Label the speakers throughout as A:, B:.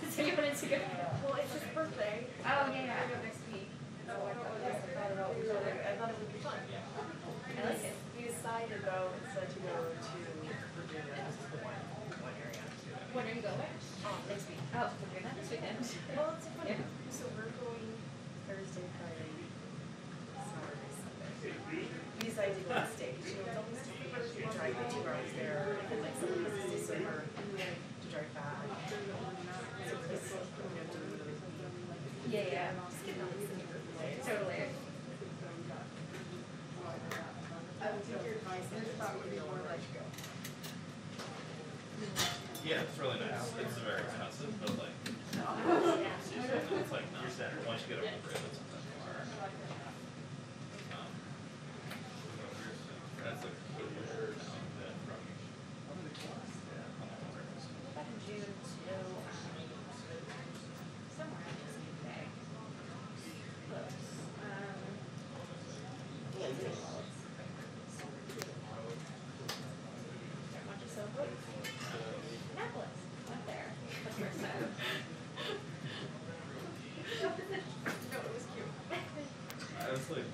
A: So you wanted to go?
B: Well, it's his birthday.
A: Oh, yeah.
B: I go next week. So I thought it would be fun.
A: I like it.
B: We decided though, instead to go to Virginia, this is the one area.
A: When are you going?
B: Next week.
A: Oh, so you're not this weekend.
B: Well, it's fun.
A: Yeah.
B: So we're going Thursday, Friday, Saturday, Sunday. We decided to go to stage. You know, it's always stupid. You're driving 2 hours there. And like some places to swimmer to drive back. So this, you know,
A: Yeah, yeah.
B: just get on the city.
A: Totally.
B: I will take your advice and just thought it would be more like go.
C: Yeah, it's really nice. It's very expensive, but like, it's like not standard. Once you get over the bridge, it's not far. That's like a weird town that from
A: Back in June to somewhere in this day. Close. Watch yourself. Annapolis. Went there. The first time.
B: No, it was cute.
C: I was like,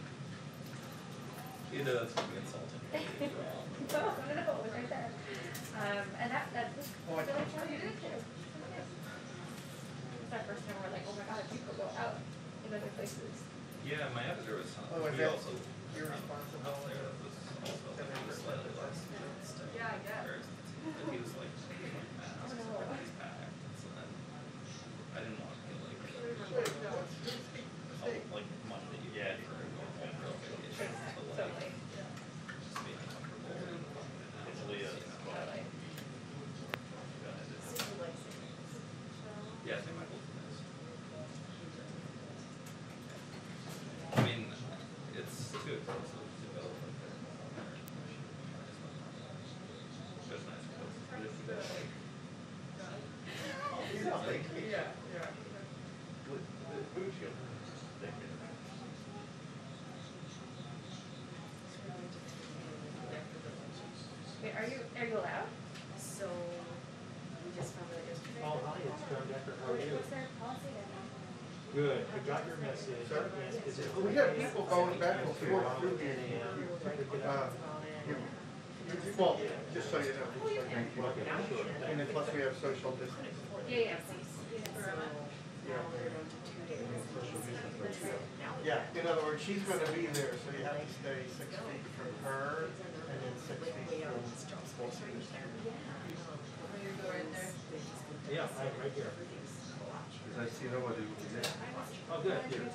C: you know, that's gonna be insulting.
A: No, it was right there. And that was really fun to do too. It's that first time we're like, oh my god, people go out in other places.
C: Yeah, my editor was telling
D: Oh,
C: me
D: is
C: we
D: that
C: also
D: irresponsible?
C: up there was also like slightly less stuff.
B: Yeah, I guess.
C: But he was like, masks, everybody's packed, and so then I didn't want to feel like like money that you get for going on real vacation to like
A: Totally.
C: just be uncomfortable and Italy is
A: Totally.
C: yeah, I think my whole thing is. I mean, it's too expensive to go like there. Just nice clothes. But if you go like
D: Yeah.
C: with food shield, they can.
A: Wait, are you allowed?
B: So we just found out yesterday.
E: Oh, hi, it's John Decker. How are you?
A: What's their policy then?
E: Good. I got your message.
D: Sir?
E: Is it
D: We have people going back and forth through
E: here.
D: here. Well, just so you know.
E: Okay, sure.
D: And then plus we have social distance.
A: Yeah, yeah.
D: Yeah, in other words, she's gonna be there, so you have to stay 6 feet from her and then 6 feet from.
E: Yeah, right here.
F: I see nobody there.
E: Oh, good. Here.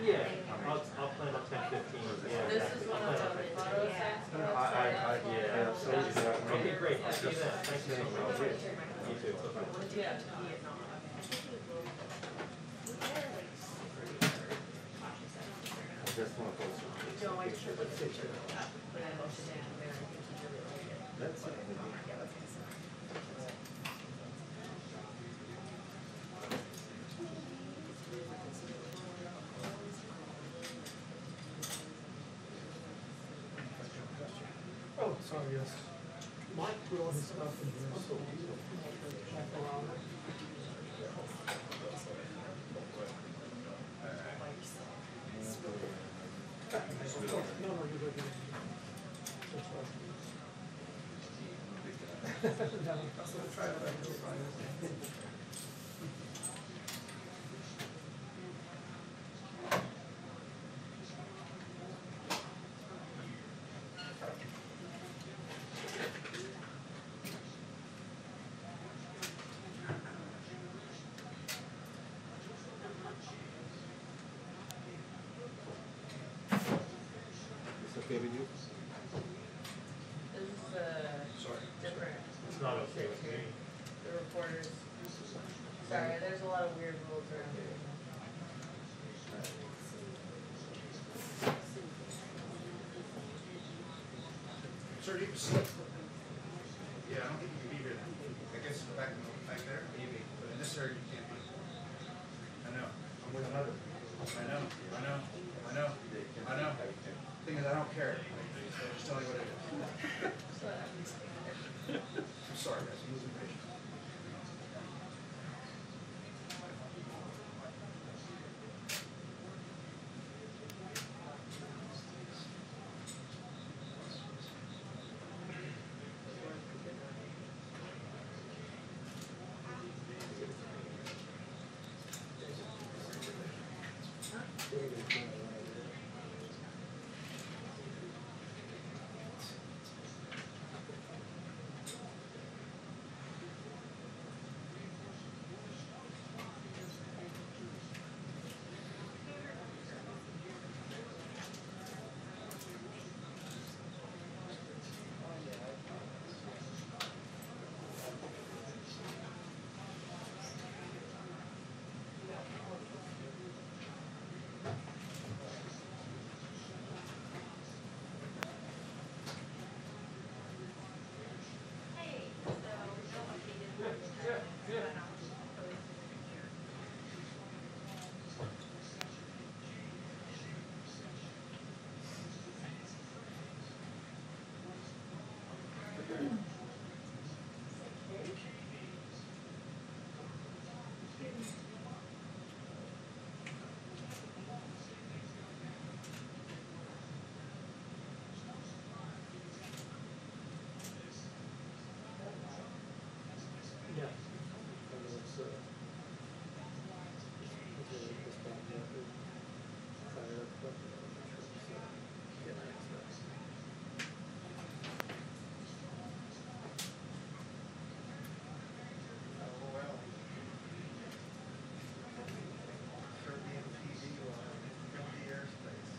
E: Yeah, I'll plan on 10:15. Yeah.
G: This is one of the photos.
E: Yeah, absolutely. Okay, great. I'll see you then. Thanks so much. You too.
G: Yeah.
F: I just want to post it.
B: No, I just took a picture of that. But I posted it in there.
F: That's it.
H: Oh, sorry, yes. Mike put all his stuff in here, so check around. No, you're good. That's right. No, I'll try it back till Friday.
F: It's okay with you?
G: This is different.
E: It's not okay with me.
G: The reporters. Sorry, there's a lot of weird rules around here.
D: Sir, do you sit? Yeah, I don't think you can be here. I guess back there, maybe, but in this area you can't be. I know. I'm with another. Thing is, I don't care. So just tell me what it is. I'm sorry, guys. I'm losing patience.
H: Yeah. And it's, really just been, fired up, but, so, yeah, that's nice.
D: Oh, well. Serbian TV line, empty airspace.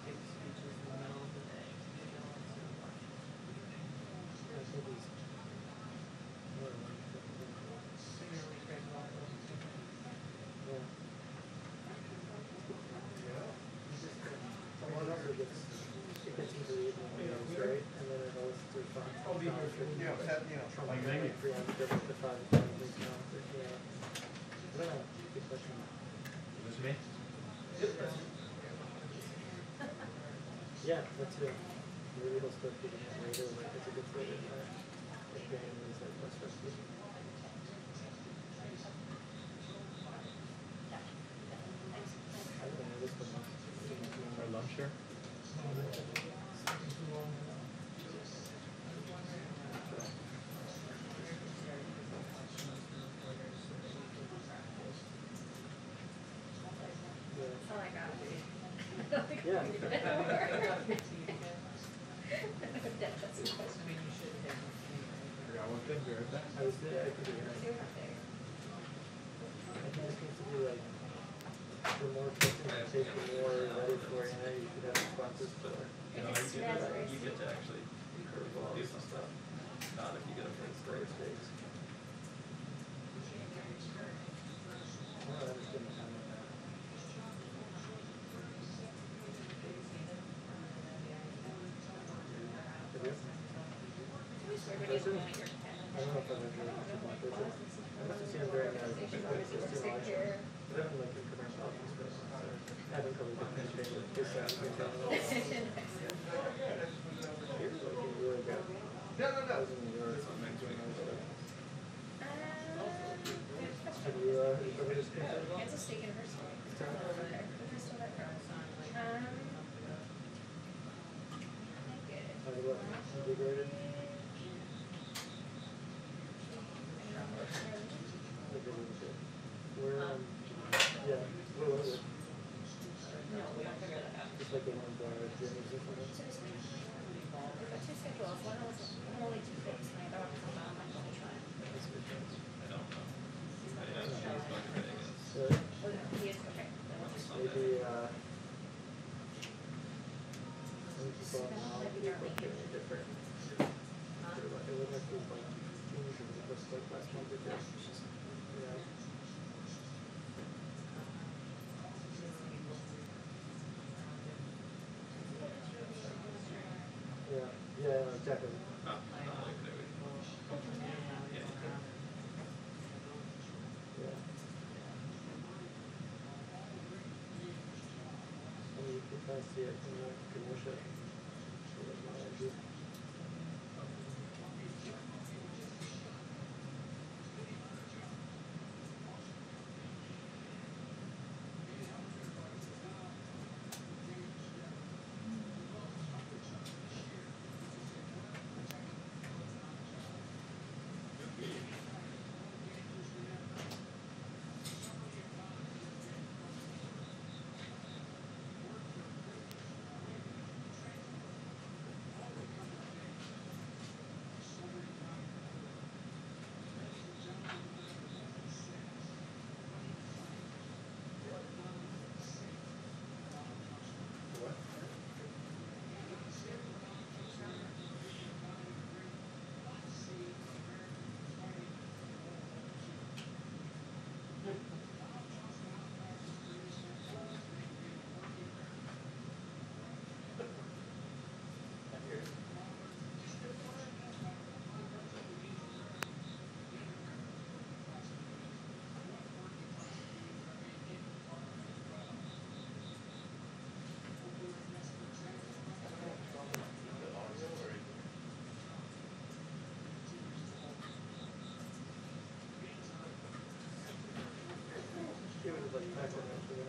H: Big speeches in the middle of the day, you know, and so on. I think he's more than one thing.
G: Severely great water.
H: Yeah. He just, someone else who gets, it gets into the evening meetings, right? And then it always through fun.
D: I'll be here for,
H: Trump, like, maybe 300 different to 5 times, you know, yeah. I don't know, good question.
C: Is this me?
H: Yeah, that's good. Maybe he'll start getting it later, like, it's a good way to, like, getting these, like, less risky. I don't know, this one.
C: Our lunch here?
A: That's all I got. I don't think
H: Yeah.
A: I'm gonna get over it. That's the question.
G: I mean, you should take them.
C: Forgot one thing, be right back.
H: I was there, I could be
A: Let's see
H: here.
A: what happens.
H: I think this needs to be like, the more representation, the more ready for it, and you should have responses for it.
C: You know,
A: It's
C: you
A: raspberry
C: get to actually do some stuff. Not if you get a first grade stakes.
H: Well, I understand the time of that. Have you?
A: Everybody's looking at your pen.
H: I don't know if I've ever looked at my picture. I must have seen him during that, but it's too much. But I haven't like in commercial office, but I haven't covered the campaign with this side of the campaign. Here's like a year ago.
D: No.
H: I was in New York, so I'm doing other stuff. Have you covered this campaign at all?
A: Kansas State University. Over there. Just so that girl. I did.
H: How do you look? Integrated? Where, yeah, where was it?
A: No, we don't figure that out.
H: Just like in one of the gyms or something?
A: We've got two schedules. One was only 2 days, and the other one was on like 25.
H: That's good.
C: I don't know. I didn't know she was going to Vegas.
H: Really?
A: Oh, no, he is okay.
H: Maybe, some people now look like they're different. It would like be like, things that were just like last month or two. Yeah. Exactly.
C: Oh, okay. Yeah.
H: Yeah. I mean, you can kind of see it in the entrepreneurship. It was like background actually.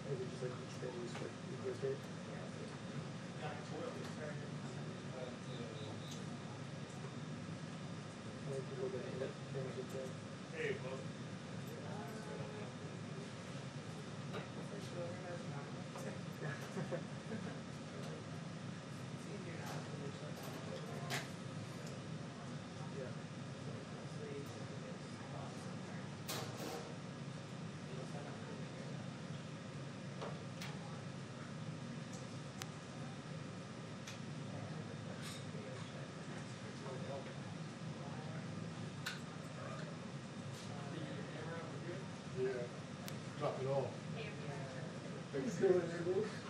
H: Maybe just like each day you switch, you rotate. Like people that end up things with them.
I: Not at all.
H: Are you still in your booth?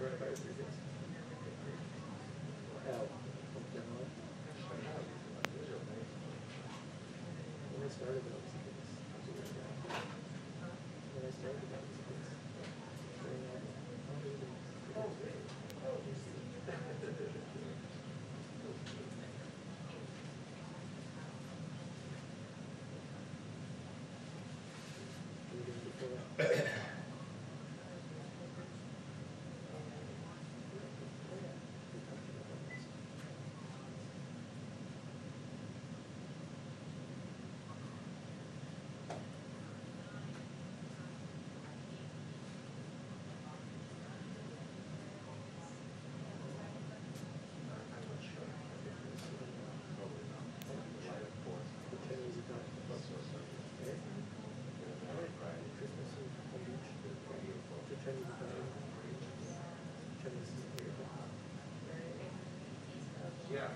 H: coronavirus reasons. When I started that was the case. When I started that was the case.
F: Yeah.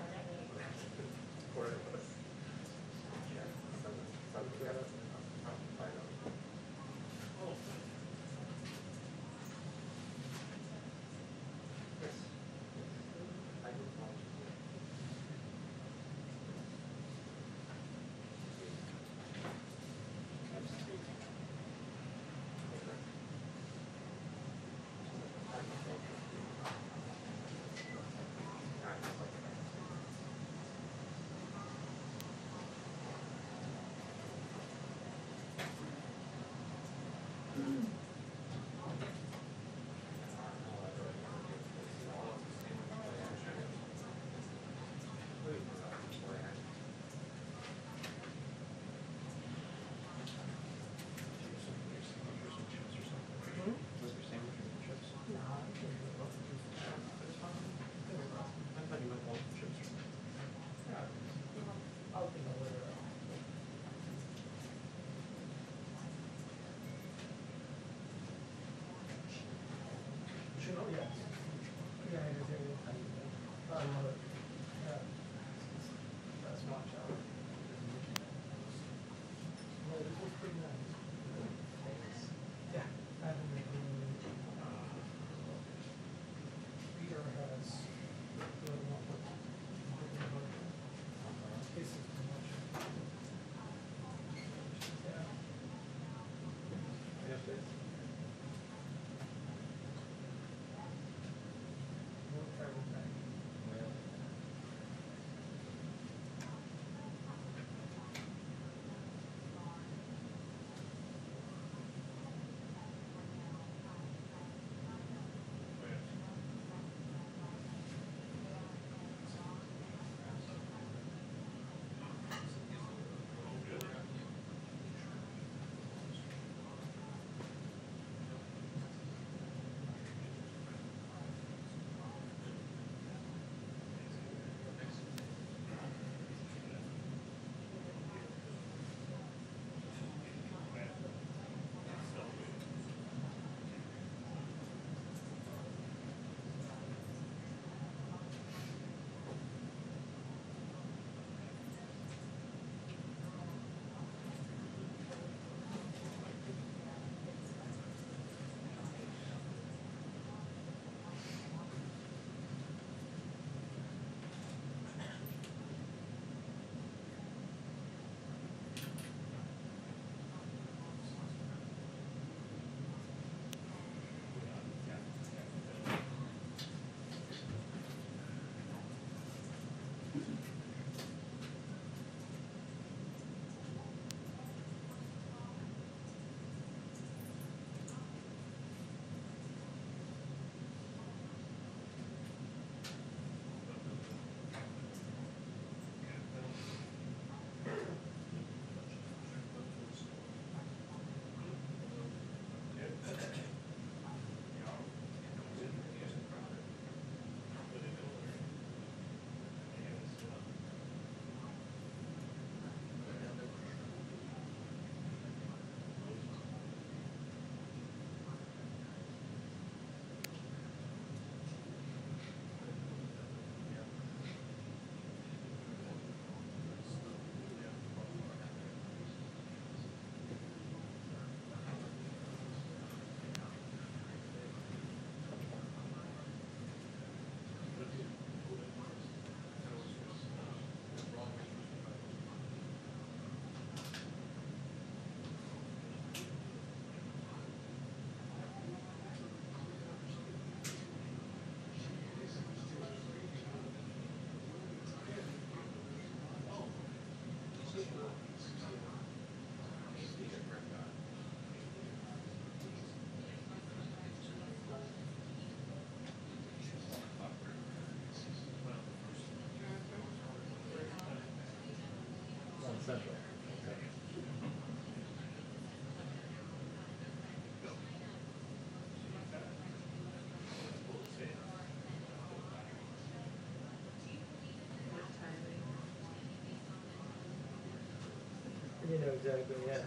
H: You know exactly, yeah.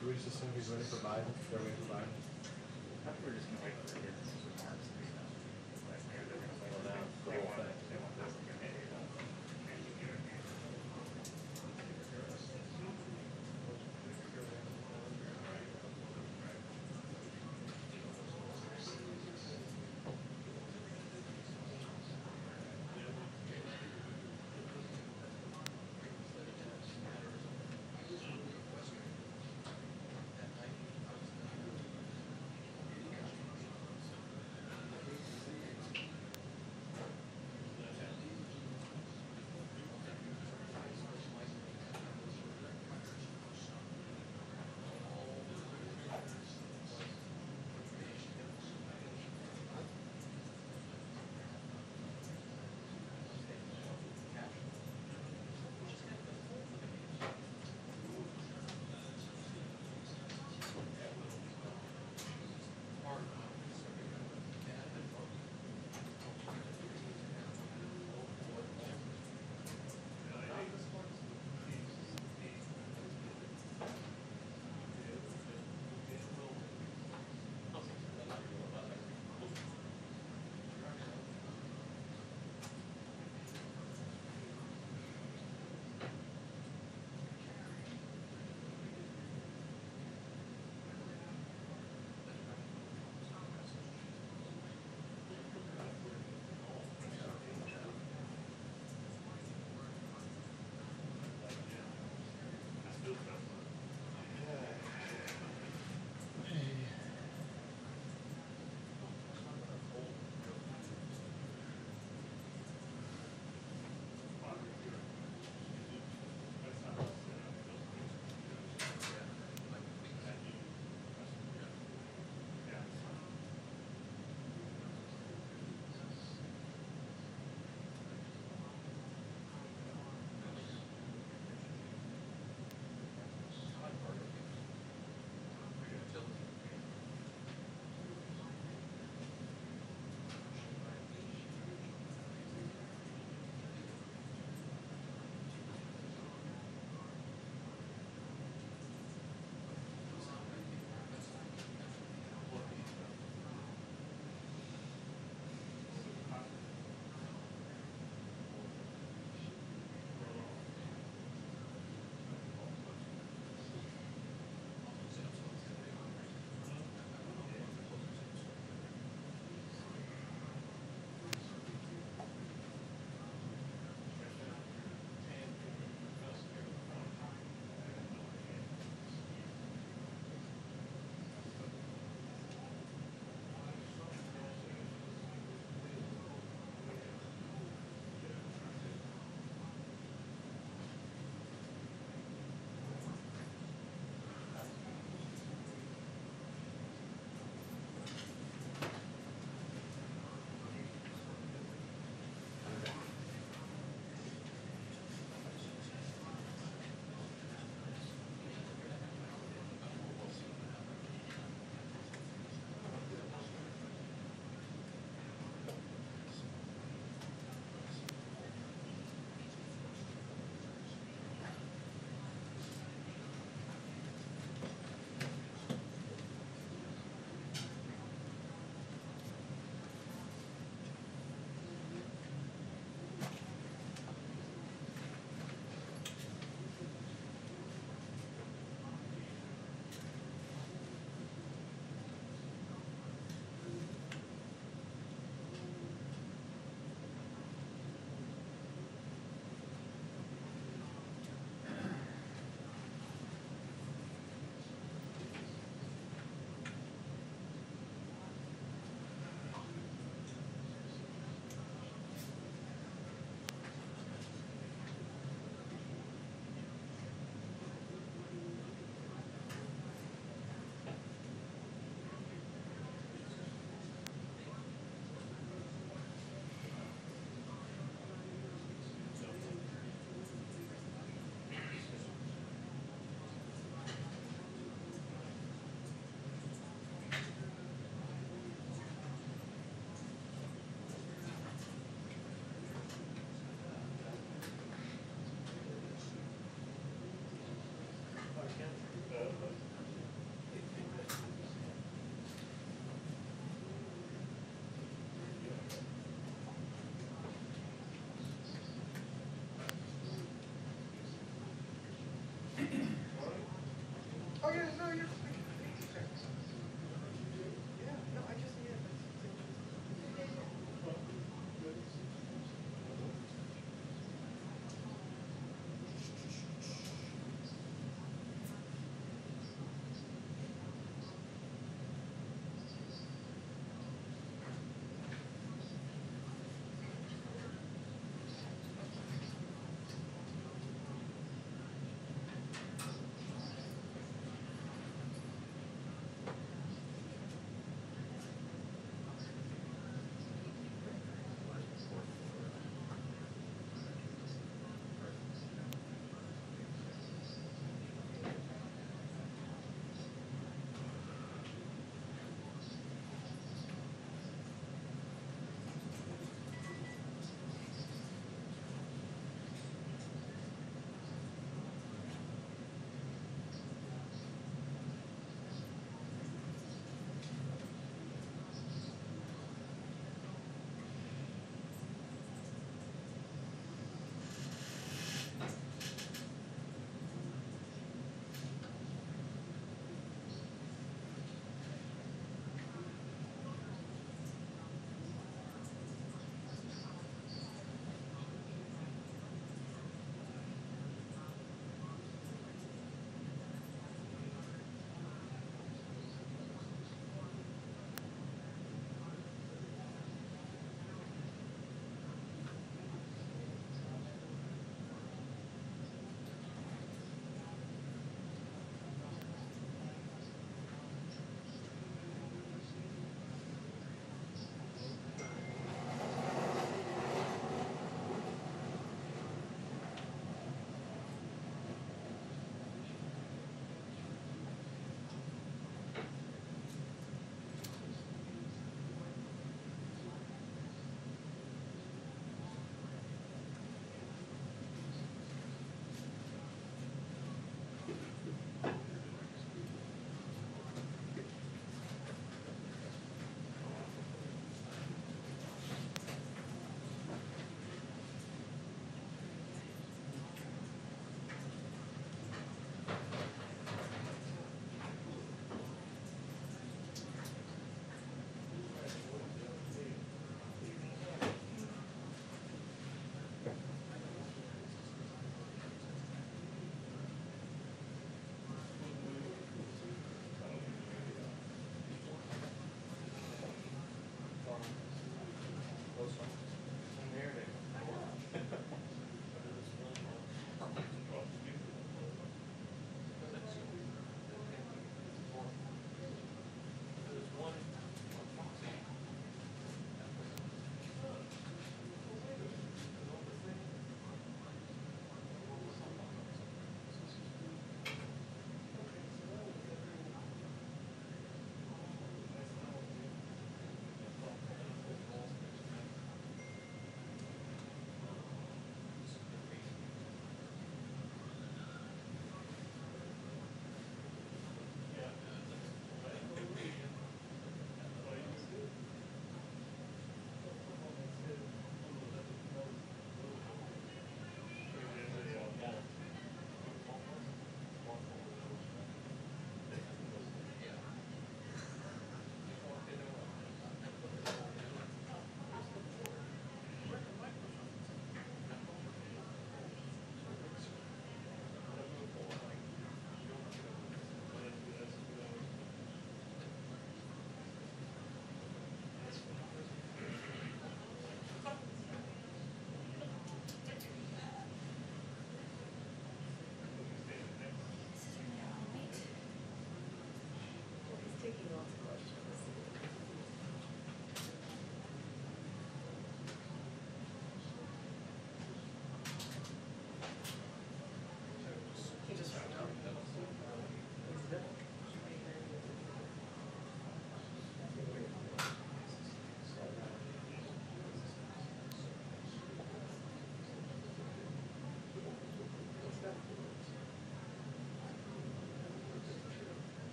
E: Do we just assume he's ready for Biden? They're waiting for Biden?
F: I think we're just gonna wait for his remarks and stuff. Like, they're gonna wait
E: Well, now, the
F: they
E: whole
F: want,
E: thing.
F: they want this.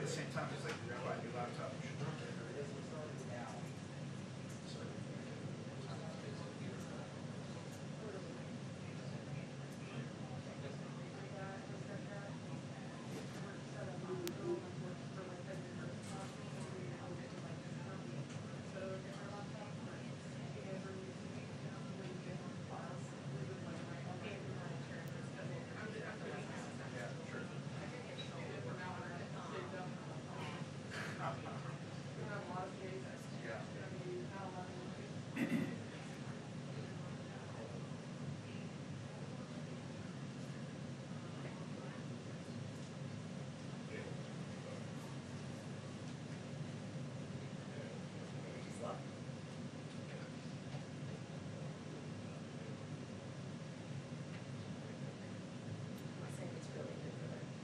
F: the same time, it's like, you're gonna buy a new laptop. You should look at it now. So,
B: I think it's really good for them.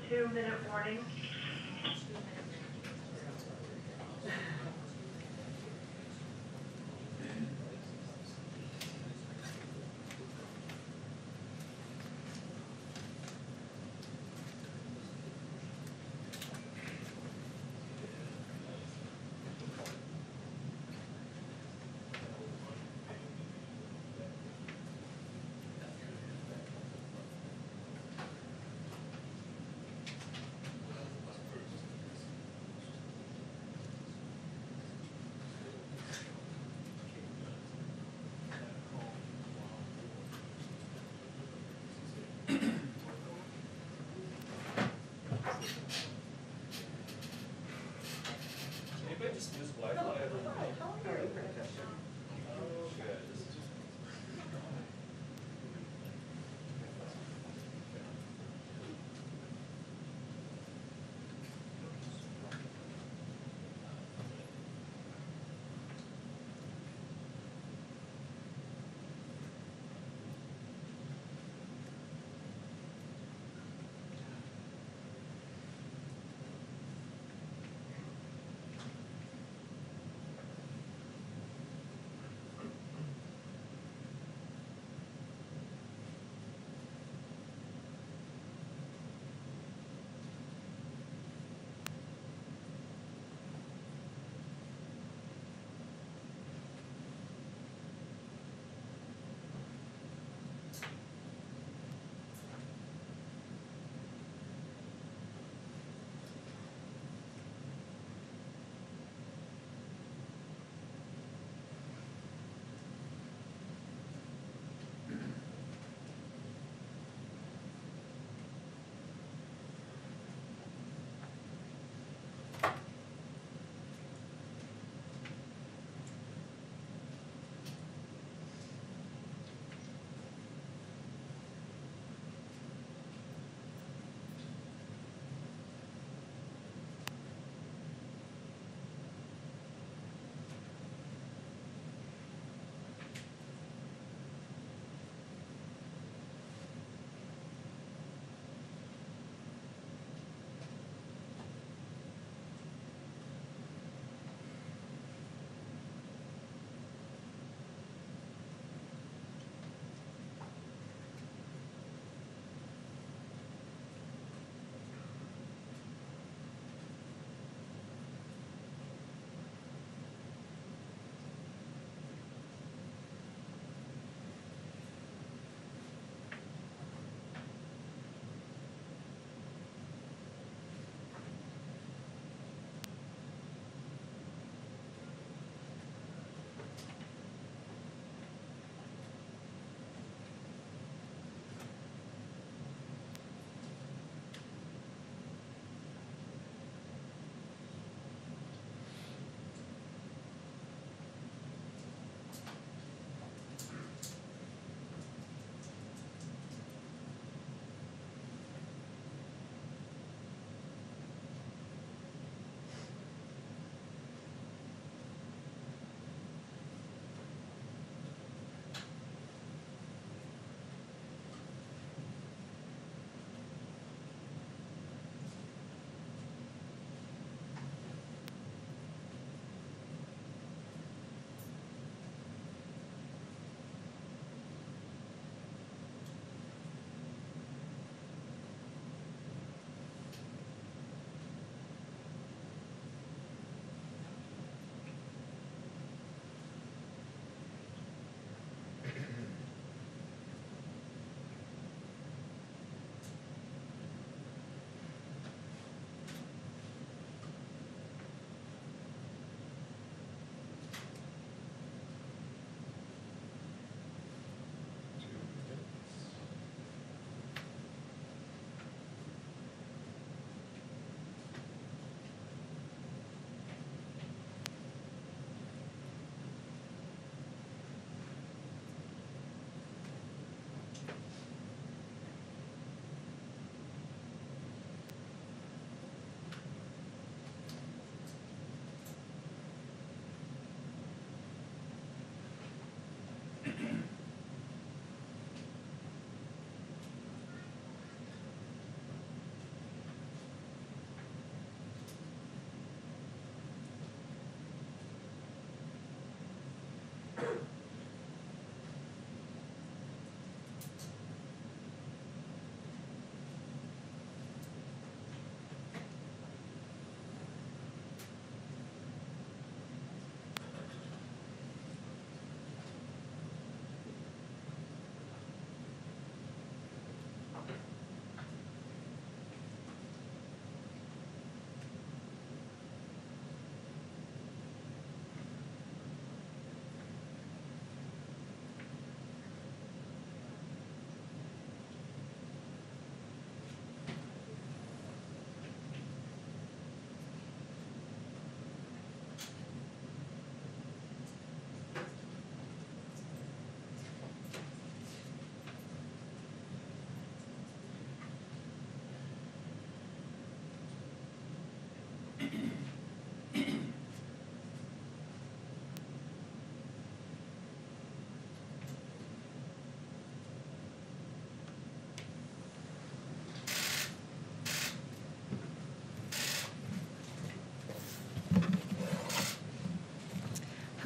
I: Two-minute warning.
C: Anybody just use Wi-Fi every night?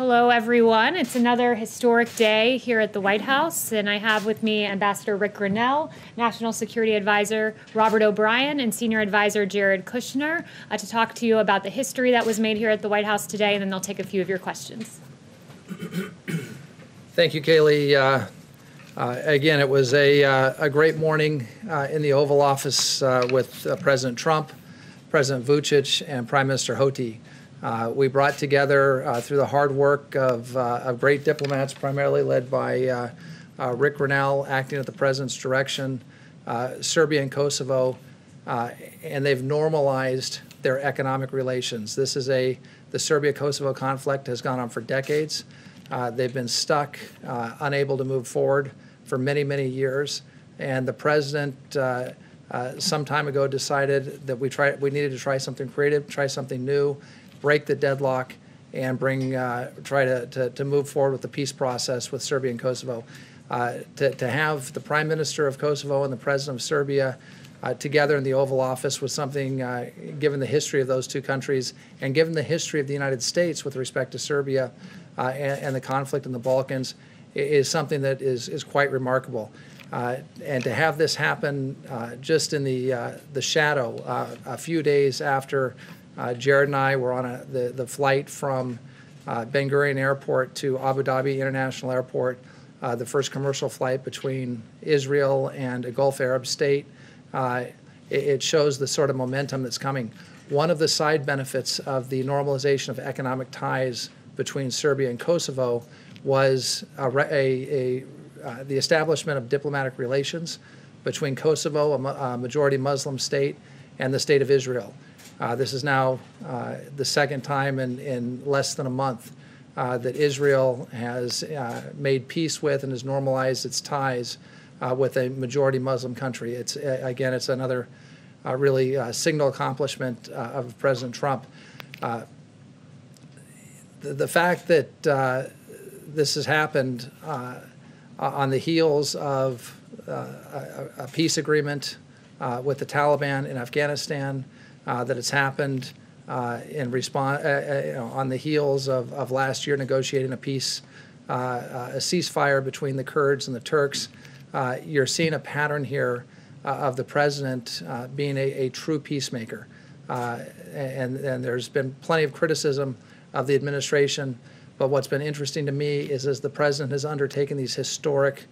A: Hello, everyone. It's another historic day here at the White House, and I have with me Ambassador Rick Grinnell, National Security Advisor Robert O'Brien, and Senior Advisor Jared Kushner to talk to you about the history that was made here at the White House today, and then they'll take a few of your questions.
I: Thank you, Kayleigh. Again, it was a great morning in the Oval Office with President Trump, President Vucic, and Prime Minister Hoti. We brought together, through the hard work of great diplomats, primarily led by Rick Grinnell, acting at the President's direction, Serbia and Kosovo, and they've normalized their economic relations. This is the Serbia-Kosovo conflict has gone on for decades. They've been stuck, unable to move forward for many, many years, and the President some time ago decided that we needed to try something creative, try something new, break the deadlock, and try to move forward with the peace process with Serbia and Kosovo. To have the Prime Minister of Kosovo and the President of Serbia together in the Oval Office was something, given the history of those two countries and given the history of the United States with respect to Serbia and the conflict in the Balkans, is something that is quite remarkable. And to have this happen just in the shadow, a few days after Jared and I were on the flight from Ben Gurion Airport to Abu Dhabi International Airport, the first commercial flight between Israel and a Gulf Arab state. It shows the sort of momentum that's coming. One of the side benefits of the normalization of economic ties between Serbia and Kosovo was the establishment of diplomatic relations between Kosovo, a majority Muslim state, and the state of Israel. This is now the second time in less than a month that Israel has made peace with and has normalized its ties with a majority Muslim country. It's another really signal accomplishment of President Trump. The fact that this has happened on the heels of a peace agreement with the Taliban in Afghanistan, that it's happened in response on the heels of last year negotiating a ceasefire between the Kurds and the Turks. You're seeing a pattern here of the president being a true peacemaker, and there's been plenty of criticism of the administration. But what's been interesting to me is as the president has undertaken these historic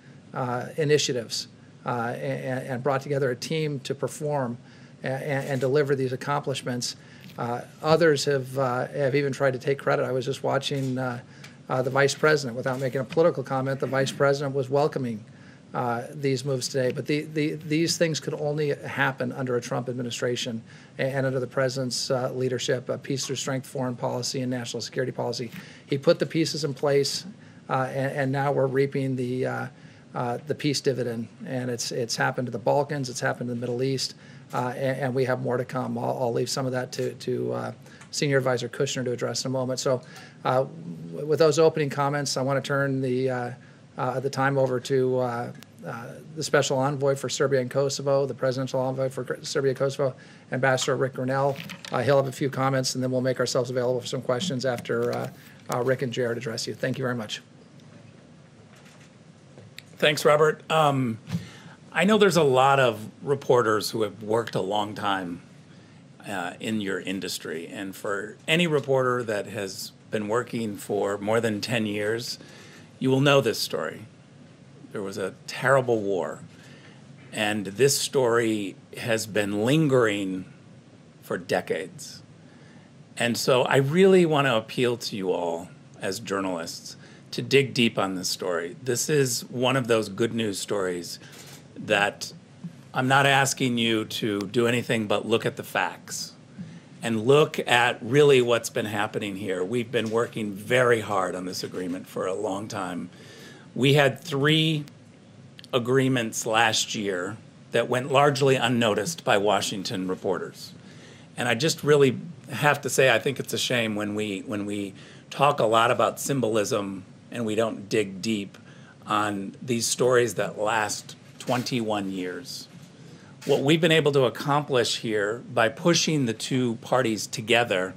I: initiatives and brought together a team to perform and deliver these accomplishments. Others have even tried to take credit. I was just watching the vice president, without making a political comment, the vice president was welcoming these moves today. But these things could only happen under a Trump administration and under the president's leadership, peace through strength foreign policy and national security policy. He put the pieces in place, and now we're reaping the peace dividend. And it's happened to the Balkans, it's happened to the Middle East, and we have more to come. I'll leave some of that to Senior Advisor Kushner to address in a moment. So with those opening comments, I want to turn the time over to the Special Envoy for Serbia and Kosovo, the Presidential Envoy for Serbia and Kosovo, Ambassador Rick Grinnell. He'll have a few comments, and then we'll make ourselves available for some questions after Rick and Jared address you. Thank you very much.
F: Thanks, Robert. I know there's a lot of reporters who have worked a long time in your industry, and for any reporter that has been working for more than 10 years, you will know this story. There was a terrible war, and this story has been lingering for decades. And so I really want to appeal to you all as journalists to dig deep on this story. This is one of those good news stories that I'm not asking you to do anything but look at the facts and look at really what's been happening here. We've been working very hard on this agreement for a long time. We had 3 agreements last year that went largely unnoticed by Washington reporters. And I just really have to say I think it's a shame when we talk a lot about symbolism and we don't dig deep on these stories that last 21 years. What we've been able to accomplish here by pushing the two parties together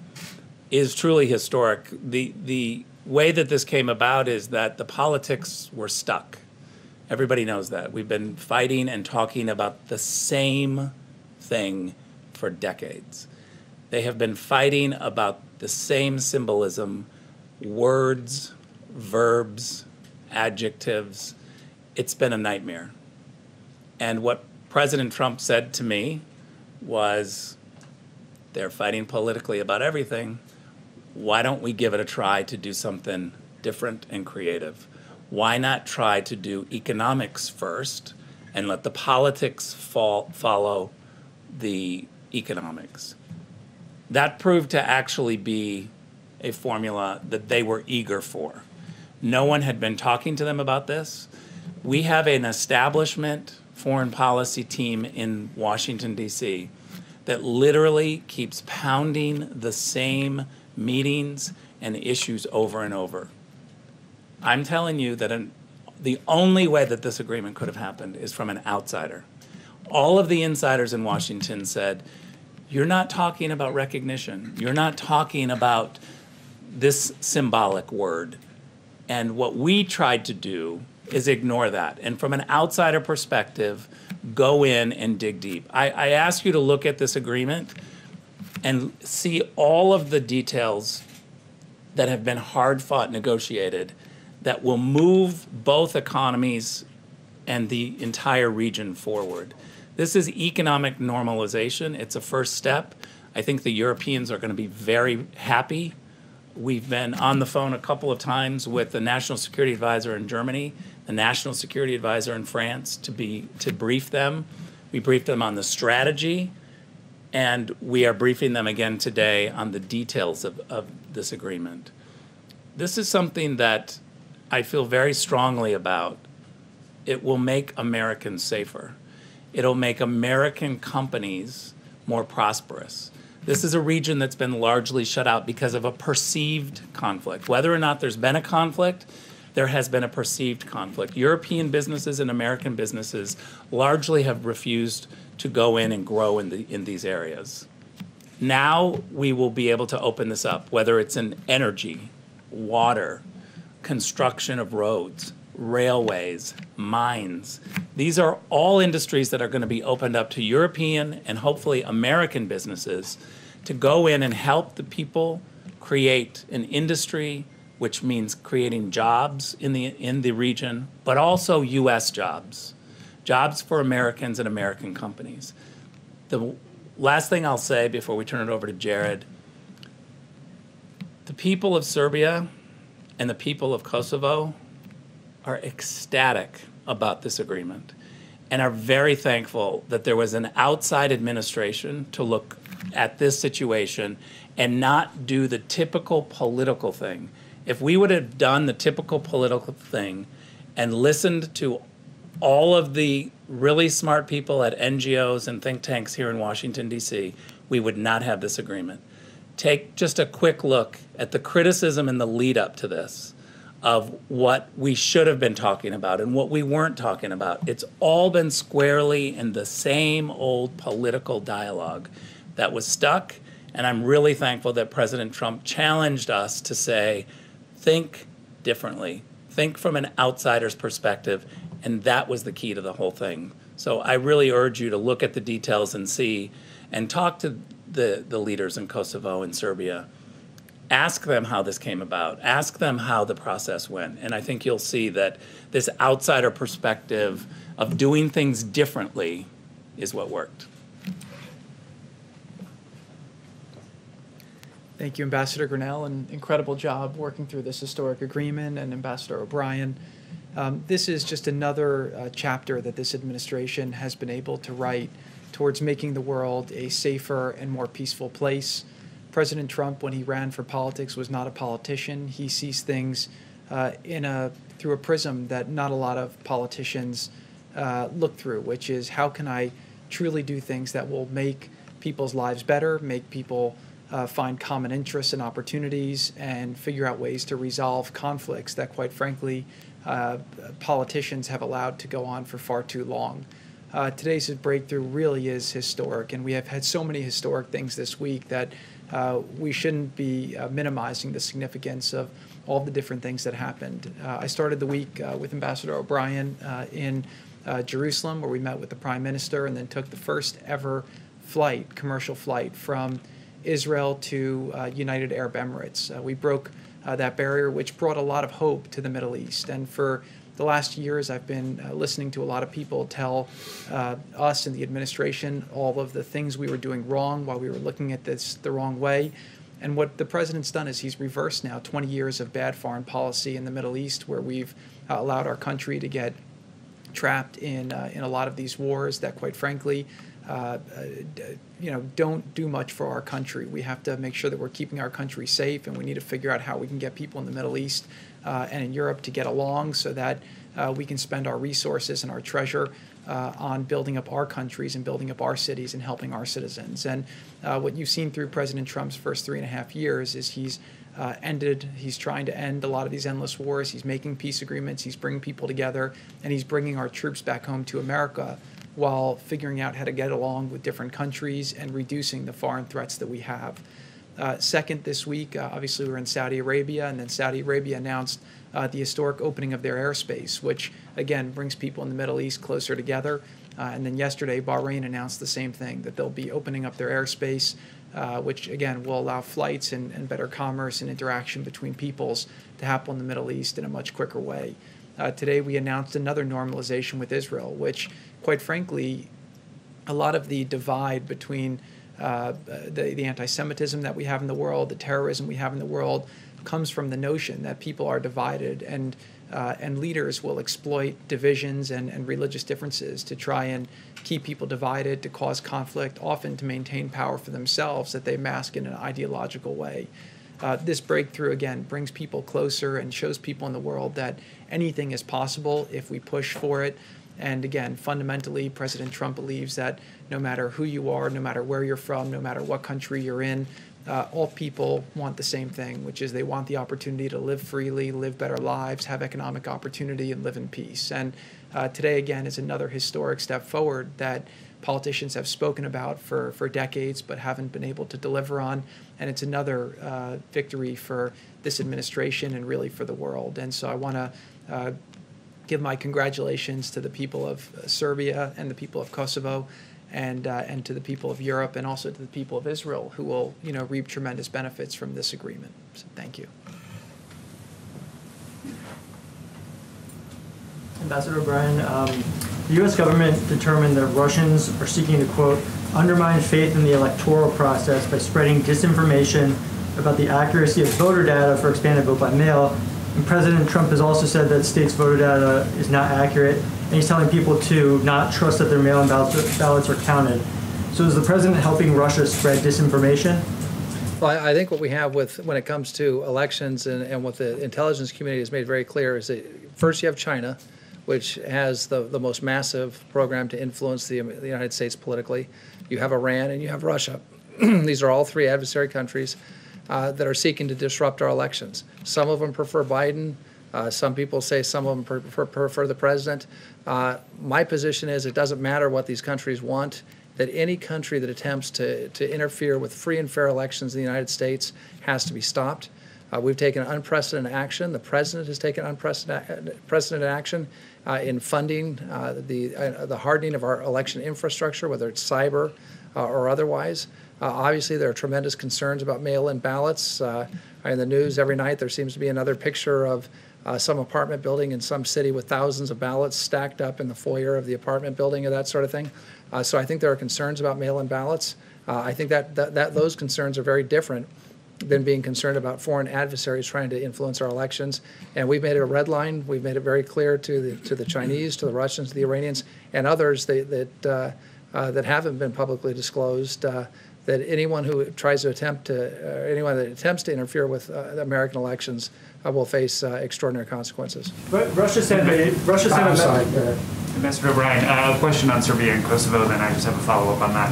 F: is truly historic. The way that this came about is that the politics were stuck. Everybody knows that. We've been fighting and talking about the same thing for decades. They have been fighting about the same symbolism, words, verbs, adjectives. It's been a nightmare. And what President Trump said to me was, they're fighting politically about everything. Why don't we give it a try to do something different and creative? Why not try to do economics first and let the politics follow the economics? That proved to actually be a formula that they were eager for. No one had been talking to them about this. We have an establishment foreign policy team in Washington, D.C. that literally keeps pounding the same meetings and issues over and over. I'm telling you that the only way that this agreement could have happened is from an outsider. All of the insiders in Washington said, you're not talking about recognition. You're not talking about this symbolic word. And what we tried to do is ignore that. And from an outsider perspective, go in and dig deep. I ask you to look at this agreement and see all of the details that have been hard-fought negotiated that will move both economies and the entire region forward. This is economic normalization. It's a first step. I think the Europeans are going to be very happy. We've been on the phone a couple of times with the National Security Advisor in Germany, the National Security Advisor in France to brief them. We briefed them on the strategy, and we are briefing them again today on the details of this agreement. This is something that I feel very strongly about. It will make Americans safer. It'll make American companies more prosperous. This is a region that's been largely shut out because of a perceived conflict. Whether or not there's been a conflict, there has been a perceived conflict. European businesses and American businesses largely have refused to go in and grow in these areas. Now we will be able to open this up, whether it's in energy, water, construction of roads, railways, mines. These are all industries that are going to be opened up to European and hopefully American businesses to go in and help the people create an industry, which means creating jobs in the region, but also U.S. jobs for Americans and American companies. The last thing I'll say before we turn it over to Jared, the people of Serbia and the people of Kosovo are ecstatic about this agreement and are very thankful that there was an outside administration to look at this situation and not do the typical political thing. If we would have done the typical political thing and listened to all of the really smart people at NGOs and think tanks here in Washington, D.C., we would not have this agreement. Take just a quick look at the criticism and the lead up to this of what we should have been talking about and what we weren't talking about. It's all been squarely in the same old political dialogue that was stuck, and I'm really thankful that President Trump challenged us to say, think differently, think from an outsider's perspective, and that was the key to the whole thing. So I really urge you to look at the details and see, and talk to the leaders in Kosovo and Serbia. Ask them how this came about. Ask them how the process went. And I think you'll see that this outsider perspective of doing things differently is what worked.
H: Thank you, Ambassador Grinnell. An incredible job working through this historic agreement, and Ambassador O'Brien. This is just another chapter that this administration has been able to write towards making the world a safer and more peaceful place. President Trump, when he ran for politics, was not a politician. He sees things through a prism that not a lot of politicians look through, which is how can I truly do things that will make people's lives better, make people find common interests and opportunities, and figure out ways to resolve conflicts that, quite frankly, politicians have allowed to go on for far too long. today's breakthrough really is historic, and we have had so many historic things this week that we shouldn't be minimizing the significance of all the different things that happened. I started the week with Ambassador O'Brien in Jerusalem, where we met with the Prime Minister and then took the first ever flight, commercial flight, from Israel to United Arab Emirates. We broke that barrier, which brought a lot of hope to the Middle East. And for the last years, I've been listening to a lot of people tell us in the administration all of the things we were doing wrong while we were looking at this the wrong way. And what the president's done is he's reversed now 20 years of bad foreign policy in the Middle East, where we've allowed our country to get trapped in a lot of these wars that, quite frankly, don't do much for our country. We have to make sure that we're keeping our country safe, and we need to figure out how we can get people in the Middle East and in Europe to get along so that we can spend our resources and our treasure on building up our countries and building up our cities and helping our citizens. And what you've seen through President Trump's first 3.5 years is he's trying to end a lot of these endless wars. He's making peace agreements. He's bringing people together, and he's bringing our troops back home to America while figuring out how to get along with different countries and reducing the foreign threats that we have. Second, this week, obviously, we were in Saudi Arabia, and then Saudi Arabia announced the historic opening of their airspace, which, again, brings people in the Middle East closer together. And then yesterday, Bahrain announced the same thing, that they'll be opening up their airspace, which, again, will allow flights and better commerce and interaction between peoples to happen in the Middle East in a much quicker way. Today, we announced another normalization with Israel, which, quite frankly, a lot of the divide between the anti-Semitism that we have in the world, the terrorism we have in the world, comes from the notion that people are divided, and leaders will exploit divisions and religious differences to try and keep people divided, to cause conflict, often to maintain power for themselves that they mask in an ideological way. This breakthrough, again, brings people closer and shows people in the world that anything is possible if we push for it. And again, fundamentally, President Trump believes that no matter who you are, no matter where you're from, no matter what country you're in, all people want the same thing, which is they want the opportunity to live freely, live better lives, have economic opportunity, and live in peace. And today, again, is another historic step forward that politicians have spoken about for decades but haven't been able to deliver on. And it's another victory for this administration and really for the world. And so I want to give my congratulations to the people of Serbia and the people of Kosovo, and to the people of Europe, and also to the people of Israel, who will reap tremendous benefits from this agreement. So thank you.
J: Ambassador O'Brien, the U.S. government determined that Russians are seeking to, quote, undermine faith in the electoral process by spreading disinformation about the accuracy of voter data for expanded vote by mail. And President Trump has also said that states' voter data is not accurate, and he's telling people to not trust that their mail-in ballots are counted. So is the president helping Russia spread disinformation?
I: Well, I think what we have when it comes to elections and what the intelligence community has made very clear is that first you have China, which has the most massive program to influence the United States politically. You have Iran and you have Russia. These are all three adversary countries that are seeking to disrupt our elections. Some of them prefer Biden. Some people say some of them prefer the president. My position is it doesn't matter what these countries want, that any country that attempts to interfere with free and fair elections in the United States has to be stopped. We've taken unprecedented action. The president has taken unprecedented action in funding the hardening of our election infrastructure, whether it's cyber or otherwise. Obviously, there are tremendous concerns about mail-in ballots. In the news every night, there seems to be another picture of some apartment building in some city with thousands of ballots stacked up in the foyer of the apartment building, or that sort of thing. So I think there are concerns about mail-in ballots. I think that those concerns are very different than being concerned about foreign adversaries trying to influence our elections. And we've made it a red line. We've made it very clear to the Chinese, to the Russians, to the Iranians, and others that haven't been publicly disclosed, that anyone who tries to anyone that attempts to interfere with American elections will face extraordinary consequences.
J: But Russia said
K: Ambassador O'Brien, a question on Serbia and Kosovo, then I just have a follow-up on that.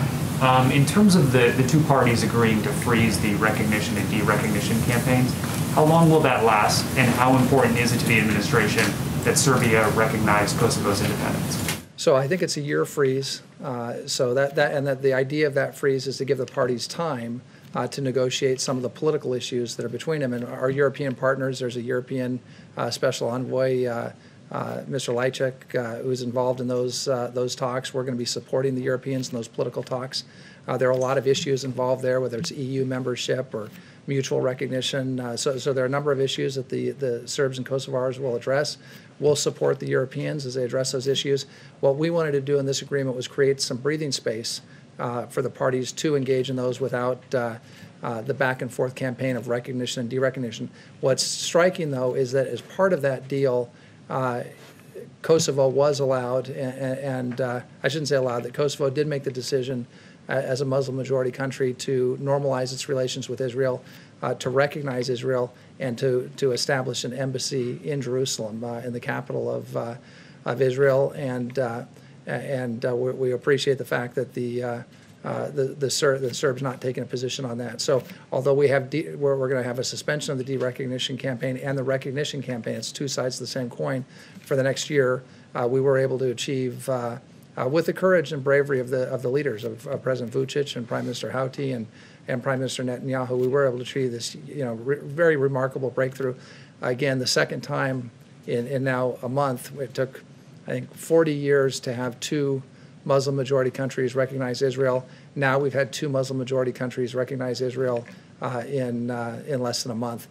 K: In terms of the two parties agreeing to freeze the recognition and de-recognition campaigns, how long will that last, and how important is it to the administration that Serbia recognize Kosovo's independence?
I: So I think it's a year freeze. So that the idea of that freeze is to give the parties time to negotiate some of the political issues that are between them. And our European partners, there's a European special envoy, Mr. Lajcik, who's involved in those talks. We're going to be supporting the Europeans in those political talks. There are a lot of issues involved there, whether it's EU membership or mutual recognition. So there are a number of issues that the Serbs and Kosovars will address. We'll support the Europeans as they address those issues. What we wanted to do in this agreement was create some breathing space for the parties to engage in those without the back and forth campaign of recognition and derecognition. What's striking, though, is that as part of that deal, Kosovo was allowed, and I shouldn't say allowed, that Kosovo did make the decision as a Muslim majority country to normalize its relations with Israel, to recognize Israel, and to establish an embassy in Jerusalem, in the capital of Israel. And we appreciate the fact that the Serbs not taking a position on that. So although we're going to have a suspension of the derecognition campaign and the recognition campaign, it's two sides of the same coin for the next year, we were able to achieve, with the courage and bravery of the leaders of President Vučić and Prime Minister Houti and Prime Minister Netanyahu, we were able to achieve this very remarkable breakthrough. Again, the second time in now a month. It took, I think, 40 years to have two Muslim majority countries recognize Israel. Now we've had two Muslim majority countries recognize Israel in less than a month.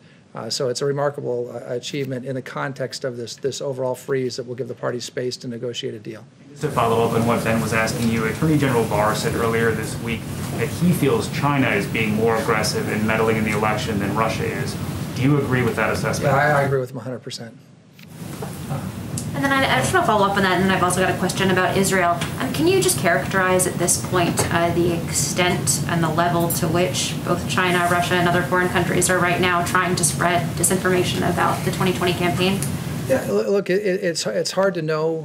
I: So it's a remarkable achievement in the context of this overall freeze that will give the parties space to negotiate a deal.
K: Just to follow up on what Ben was asking you, Attorney General Barr said earlier this week that he feels China is being more aggressive in meddling in the election than Russia is. Do you agree with that assessment?
I: Yeah, I agree with him 100%.
L: And then I just want to follow up on that, and then I've also got a question about Israel. Can you just characterize at this point the extent and the level to which both China, Russia, and other foreign countries are right now trying to spread disinformation about the 2020 campaign?
I: Yeah, look, it's hard to know,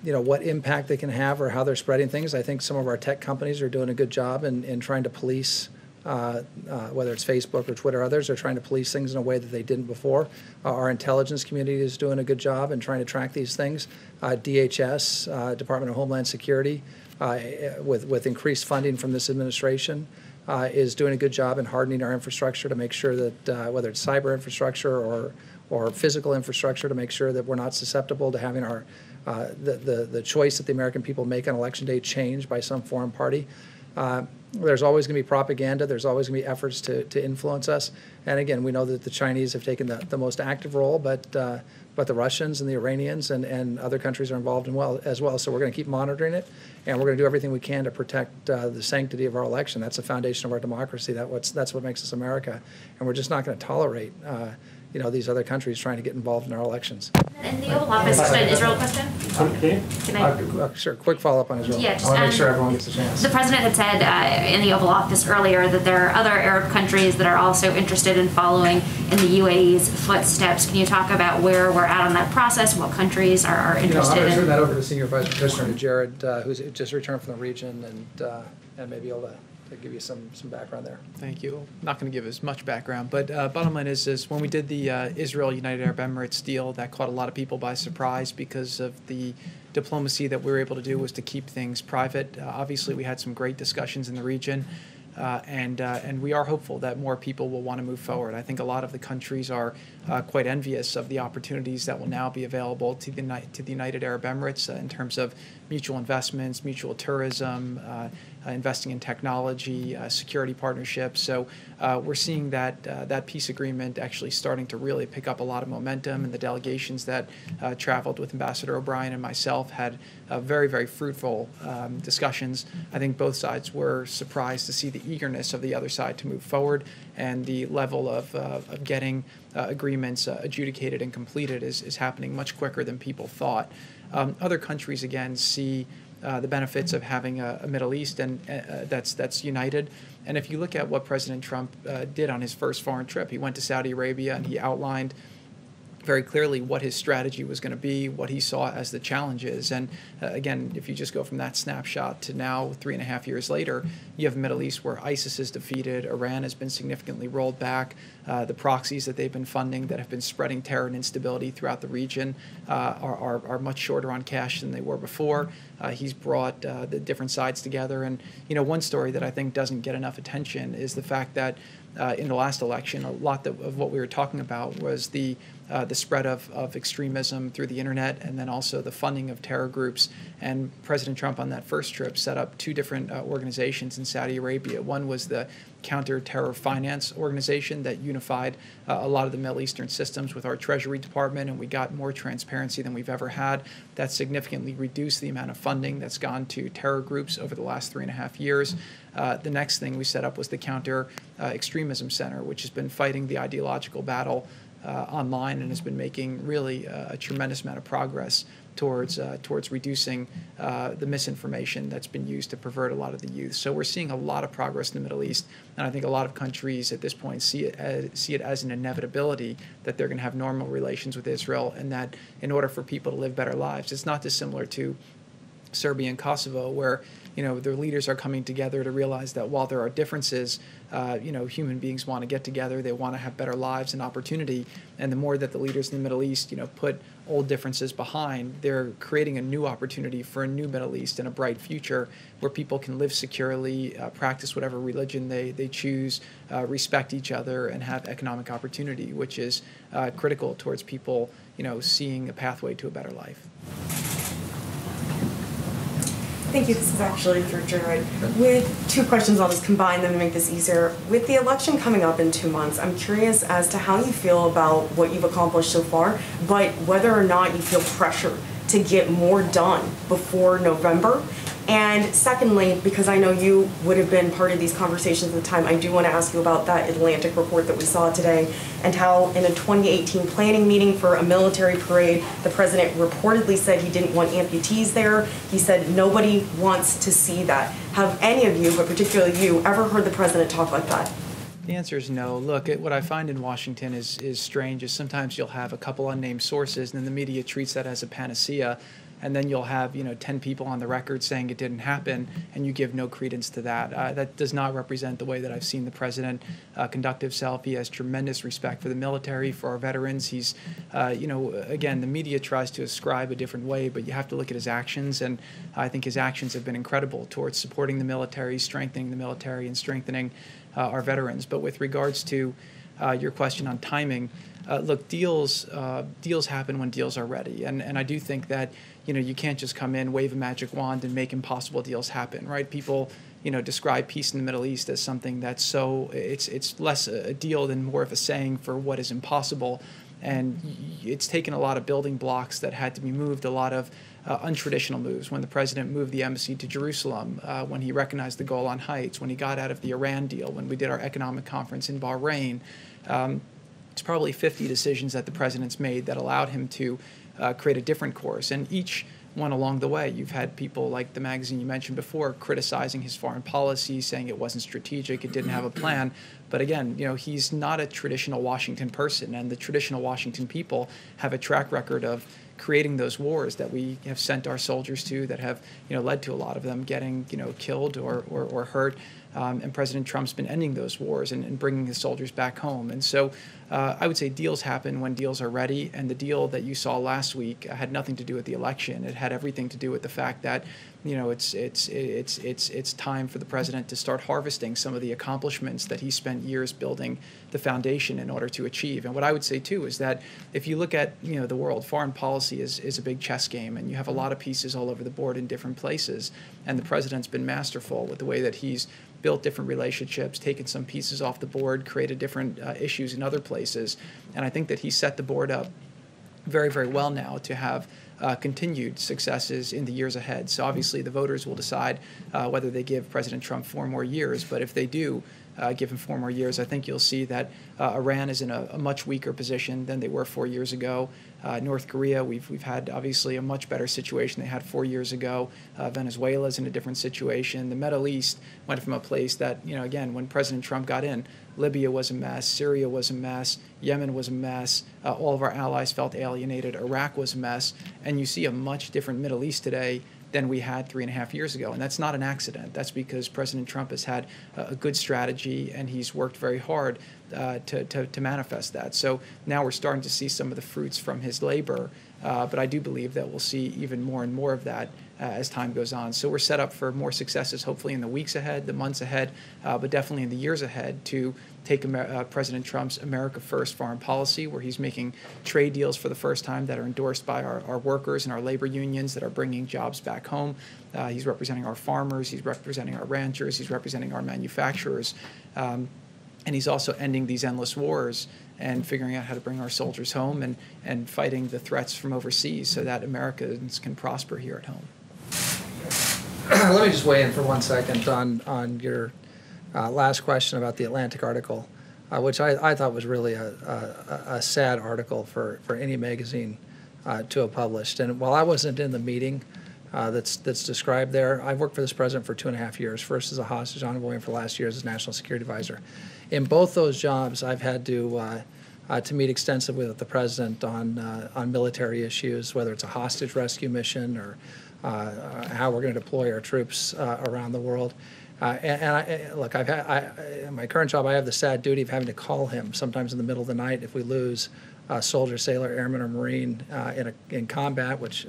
I: what impact they can have or how they're spreading things. I think some of our tech companies are doing a good job in trying to police, whether it's Facebook or Twitter, others are trying to police things in a way that they didn't before. Our intelligence community is doing a good job in trying to track these things. DHS, Department of Homeland Security, with increased funding from this administration, is doing a good job in hardening our infrastructure to make sure that whether it's cyber infrastructure or physical infrastructure, to make sure that we're not susceptible to having our the choice that the American people make on Election Day changed by some foreign party. There's always going to be propaganda. There's always going to be efforts to influence us. And again, we know that the Chinese have taken the most active role, but the Russians and the Iranians and other countries are involved as well. So we're going to keep monitoring it, and we're going to do everything we can to protect the sanctity of our election. That's the foundation of our democracy. That's what makes us America, and we're just not going to tolerate these other countries trying to get involved in our elections.
L: In the Oval Office, an Israel question? Can I?
I: Sure, quick follow-up on Israel.
L: Yeah,
I: I want to make sure everyone gets a chance.
L: The President had said in the Oval Office earlier that there are other Arab countries that are also interested in following in the UAE's footsteps. Can you talk about where we're at on that process, what countries are interested in?
I: I'm going to turn that over to Senior Vice President Jared, who's just returned from the region and maybe able to give you some background there.
H: Thank you. I'm not going to give as much background, but bottom line is when we did the Israel-United Arab Emirates deal, that caught a lot of people by surprise because of the diplomacy that we were able to do was to keep things private. Obviously, we had some great discussions in the region, and we are hopeful that more people will want to move forward. I think a lot of the countries are quite envious of the opportunities that will now be available to the United Arab Emirates in terms of mutual investments, mutual tourism, investing in technology, security partnerships. So we're seeing that peace agreement actually starting to really pick up a lot of momentum, and the delegations that traveled with Ambassador O'Brien and myself had very, very fruitful discussions. I think both sides were surprised to see the eagerness of the other side to move forward, and the level of getting agreements adjudicated and completed is happening much quicker than people thought. Other countries, again, see the benefits of having a Middle East and that's united. And if you look at what President Trump did on his first foreign trip, he went to Saudi Arabia and he outlined very clearly what his strategy was going to be, what he saw as the challenges. And again, if you just go from that snapshot to now, 3.5 years later, you have a Middle East where ISIS is defeated, Iran has been significantly rolled back, the proxies that they've been funding that have been spreading terror and instability throughout the region are much shorter on cash than they were before. He's brought the different sides together. And, one story that I think doesn't get enough attention is the fact that in the last election, a lot of what we were talking about was the spread of extremism through the internet, and then also the funding of terror groups. And President Trump on that first trip set up 2 different organizations in Saudi Arabia. One was the Counter-Terror Finance Organization that unified a lot of the Middle Eastern systems with our Treasury Department, and we got more transparency than we've ever had. That significantly reduced the amount of funding that's gone to terror groups over the last 3.5 years. The next thing we set up was the Counter-Extremism Center, which has been fighting the ideological battle online and has been making really a tremendous amount of progress towards reducing the misinformation that's been used to pervert a lot of the youth. So we're seeing a lot of progress in the Middle East, and I think a lot of countries at this point see it as an inevitability that they're going to have normal relations with Israel, and that in order for people to live better lives, it's not dissimilar to Serbia and Kosovo, where their leaders are coming together to realize that while there are differences, human beings want to get together, they want to have better lives and opportunity, and the more that the leaders in the Middle East, put old differences behind, they're creating a new opportunity for a new Middle East and a bright future where people can live securely, practice whatever religion they choose, respect each other, and have economic opportunity, which is critical towards people, seeing a pathway to a better life.
B: Thank you. This is actually for Jared. With 2 questions, I'll just combine them to make this easier. With the election coming up in 2 months, I'm curious as to how you feel about what you've accomplished so far, but whether or not you feel pressure to get more done before November. And secondly, because I know you would have been part of these conversations at the time, I do want to ask you about that Atlantic report that we saw today and how in a 2018 planning meeting for a military parade, the president reportedly said he didn't want amputees there. He said nobody wants to see that. Have any of you, but particularly you, ever heard the president talk like that?
H: The answer is no. Look, what I find in Washington is strange is sometimes you'll have a couple unnamed sources and then the media treats that as a panacea. And then you'll have 10 people on the record saying it didn't happen, and you give no credence to that. That does not represent the way that I've seen the president conduct himself. He has tremendous respect for the military, for our veterans. He's, again, the media tries to ascribe a different way, but you have to look at his actions, and I think his actions have been incredible towards supporting the military, strengthening the military, and strengthening our veterans. But with regards to your question on timing, look, deals happen when deals are ready, and I do think that you can't just come in, wave a magic wand, and make impossible deals happen, right? People describe peace in the Middle East as something that's it's less a deal than more of a saying for what is impossible, and it's taken a lot of building blocks that had to be moved, a lot of untraditional moves. When the president moved the embassy to Jerusalem, when he recognized the Golan Heights, when he got out of the Iran deal, when we did our economic conference in Bahrain. It's probably 50 decisions that the president's made that allowed him to create a different course. And each one along the way, you've had people like the magazine you mentioned before criticizing his foreign policy, saying it wasn't strategic, it didn't have a plan. But again, he's not a traditional Washington person, and the traditional Washington people have a track record of creating those wars that we have sent our soldiers to that have led to a lot of them getting killed or hurt. And President Trump's been ending those wars and bringing his soldiers back home. And so I would say deals happen when deals are ready. And the deal that you saw last week had nothing to do with the election. It had everything to do with the fact that it's time for the president to start harvesting some of the accomplishments that he spent years building the foundation in order to achieve. And what I would say too is that if you look at the world, foreign policy is a big chess game, and you have a lot of pieces all over the board in different places. And the president's been masterful with the way that he's built different relationships, taken some pieces off the board, created different issues in other places. And I think that he set the board up very, very well now to have continued successes in the years ahead. So obviously the voters will decide whether they give President Trump 4 more years, but if they do, given 4 more years, I think you'll see that Iran is in a much weaker position than they were 4 years ago. North Korea, we've had obviously a much better situation they had 4 years ago. Venezuela's in a different situation. The Middle East went from a place that, again, when President Trump got in, Libya was a mess, Syria was a mess, Yemen was a mess, all of our allies felt alienated, Iraq was a mess, and you see a much different Middle East today than we had 3.5 years ago. And that's not an accident. That's because President Trump has had a good strategy, and he's worked very hard to manifest that. So now we're starting to see some of the fruits from his labor, but I do believe that we'll see even more and more of that as time goes on. So we're set up for more successes, hopefully in the weeks ahead, the months ahead, but definitely in the years ahead to take President Trump's America First foreign policy, where he's making trade deals for the first time that are endorsed by our workers and our labor unions that are bringing jobs back home. He's representing our farmers, he's representing our ranchers, he's representing our manufacturers, and he's also ending these endless wars and figuring out how to bring our soldiers home and fighting the threats from overseas so that Americans can prosper here at home.
I: Let me just weigh in for 1 second on your last question about the Atlantic article, which I thought was really a sad article for any magazine to have published. And while I wasn't in the meeting that's described there, I've worked for this president for 2.5 years, first as a hostage envoy and for last year as national security advisor. In both those jobs, I've had to meet extensively with the president on military issues, whether it's a hostage rescue mission or how we're going to deploy our troops around the world. Look, in my current job, I have the sad duty of having to call him sometimes in the middle of the night if we lose a soldier, sailor, airman, or Marine in combat, which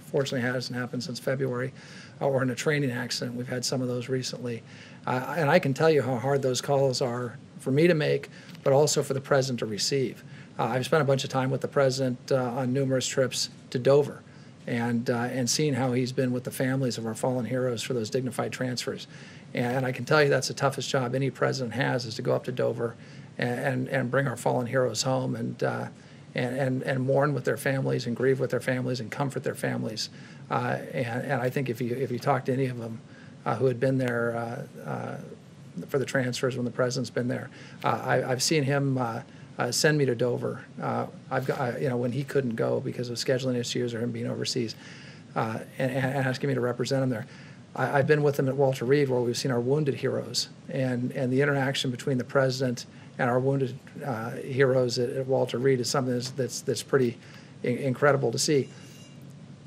I: fortunately hasn't happened since February, or in a training accident. We've had some of those recently. And I can tell you how hard those calls are for me to make, but also for the president to receive. I've spent a bunch of time with the president on numerous trips to Dover, and seeing how he's been with the families of our fallen heroes for those dignified transfers. And I can tell you that's the toughest job any president has, is to go up to Dover and bring our fallen heroes home and mourn with their families and grieve with their families and comfort their families. And I think if you talk to any of them who had been there for the transfers when the president's been there, I've seen him send me to Dover. I've got, when he couldn't go because of scheduling issues or him being overseas, and asking me to represent him there. I've been with him at Walter Reed, where we've seen our wounded heroes, and the interaction between the president and our wounded heroes at Walter Reed is something that's pretty incredible to see.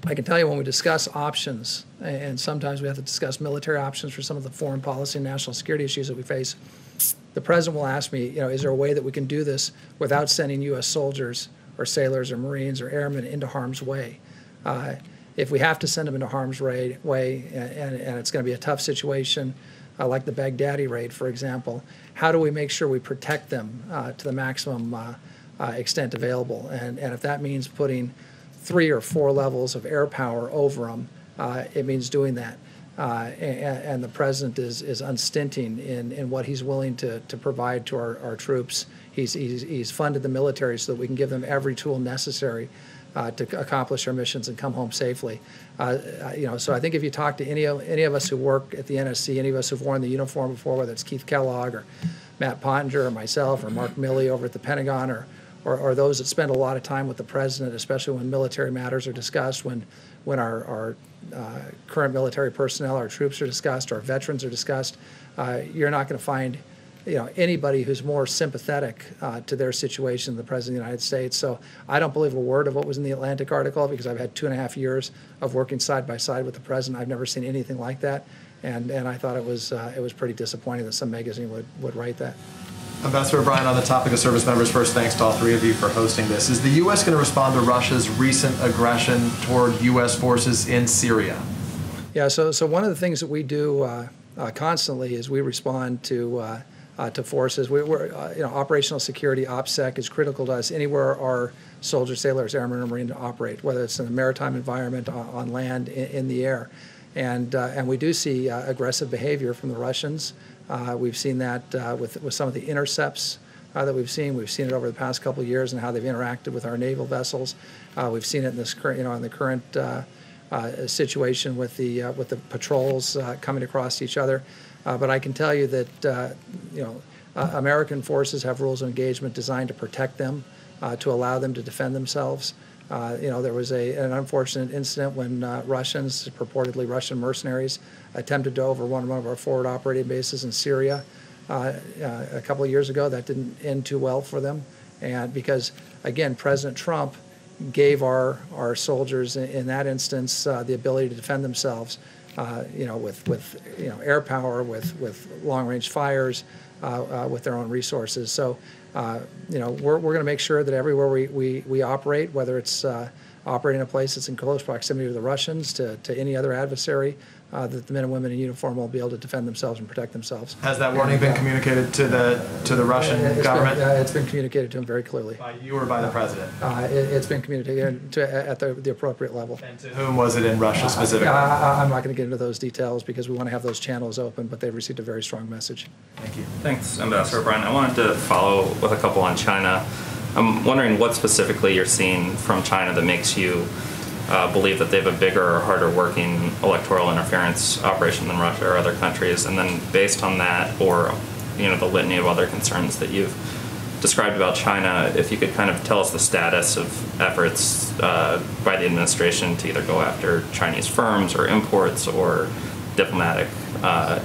I: I can tell you when we discuss options, and sometimes we have to discuss military options for some of the foreign policy and national security issues that we face, the president will ask me, is there a way that we can do this without sending U.S. soldiers or sailors or Marines or airmen into harm's way? If we have to send them into harm's way, and it's going to be a tough situation, like the Baghdadi raid, for example, how do we make sure we protect them to the maximum extent available? And if that means putting 3 or 4 levels of air power over them, it means doing that. And the president is unstinting in what he's willing to provide to our troops. He's funded the military so that we can give them every tool necessary to accomplish our missions and come home safely. So I think if you talk to any of us who work at the NSC, any of us who've worn the uniform before, whether it's Keith Kellogg or Matt Pottinger or myself or Mark Milley over at the Pentagon, or those that spend a lot of time with the president, especially when military matters are discussed, when our current military personnel, our troops are discussed, our veterans are discussed, you're not going to find anybody who's more sympathetic to their situation than the President of the United States. So I don't believe a word of what was in the Atlantic article, because I've had 2.5 years of working side by side with the President. I've never seen anything like that, and I thought it was pretty disappointing that some magazine would write that.
M: Ambassador O'Brien, on the topic of service members, first, thanks to all 3 of you for hosting this. Is the U.S. going to respond to Russia's recent aggression toward U.S. forces in Syria?
I: Yeah, so one of the things that we do constantly is we respond to forces. We're operational security, OPSEC, is critical to us anywhere our soldiers, sailors, airmen, or Marine operate, whether it's in a maritime environment, on land, in the air. And we do see aggressive behavior from the Russians. We've seen that with some of the intercepts that we've seen. We've seen it over the past couple of years and how they've interacted with our naval vessels. We've seen it in this current, in the current situation with the patrols coming across each other. But I can tell you that American forces have rules of engagement designed to protect them, to allow them to defend themselves. There was an unfortunate incident when Russians, purportedly Russian mercenaries, attempted to overrun one of our forward operating bases in Syria a couple of years ago. That didn't end too well for them, and because again, President Trump gave our soldiers in that instance the ability to defend themselves, with air power, with long-range fires, with their own resources. So, we're going to make sure that everywhere we operate, whether it's operating in a place that's in close proximity to the Russians, to any other adversary, that the men and women in uniform will be able to defend themselves and protect themselves.
M: Has that warning been communicated to the Russian government?
I: It's been communicated to them very clearly.
M: By you or by the president?
I: It's been communicated at the appropriate level.
M: And to whom was it in Russia specifically?
I: I'm not going to get into those details because we want to have those channels open, but they've received a very strong message.
M: Thank you.
C: Thanks, Ambassador O'Brien. I wanted to follow with a couple on China. I'm wondering what specifically you're seeing from China that makes you believe that they have a bigger or harder working electoral interference operation than Russia or other countries, and then based on that, or the litany of other concerns that you've described about China, if you could kind of tell us the status of efforts by the administration to either go after Chinese firms or imports or diplomatic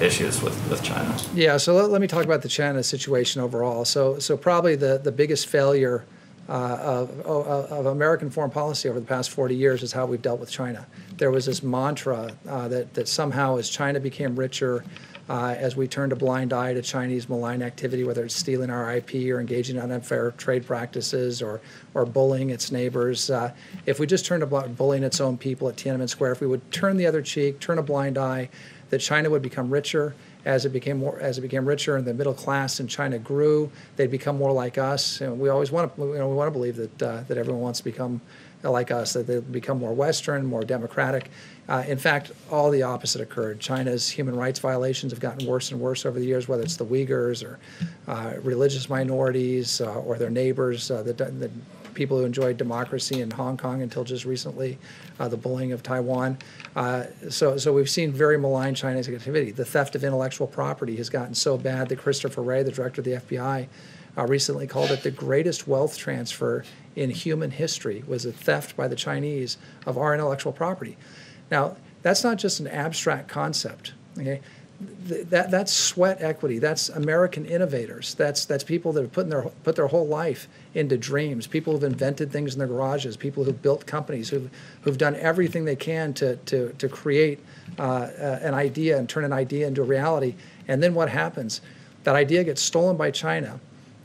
C: issues with China.
I: Yeah, so let me talk about the China situation overall. So probably the biggest failure of American foreign policy over the past 40 years is how we've dealt with China. There was this mantra that somehow as China became richer, as we turned a blind eye to Chinese malign activity, whether it's stealing our IP or engaging in unfair trade practices or bullying its neighbors, if we just turned a bullying its own people at Tiananmen Square, if we would turn the other cheek, turn a blind eye, that China would become richer. As it became richer and the middle class in China grew, they'd become more like us. And we always want to, we want to believe that everyone wants to become like us, that they become more Western, more democratic. In fact, all the opposite occurred. China's human rights violations have gotten worse and worse over the years, whether it's the Uyghurs or religious minorities or their neighbors, the people who enjoyed democracy in Hong Kong until just recently, the bullying of Taiwan. So we've seen very malign Chinese activity. The theft of intellectual property has gotten so bad that Christopher Wray, the director of the FBI, recently called it the greatest wealth transfer in human history, was a theft by the Chinese of our intellectual property. Now, that's not just an abstract concept, okay? That's sweat equity. That's American innovators. That's people that have put their whole life into dreams. People who've invented things in their garages. People who've built companies. Who've done everything they can to create an idea and turn an idea into a reality. And then what happens? That idea gets stolen by China,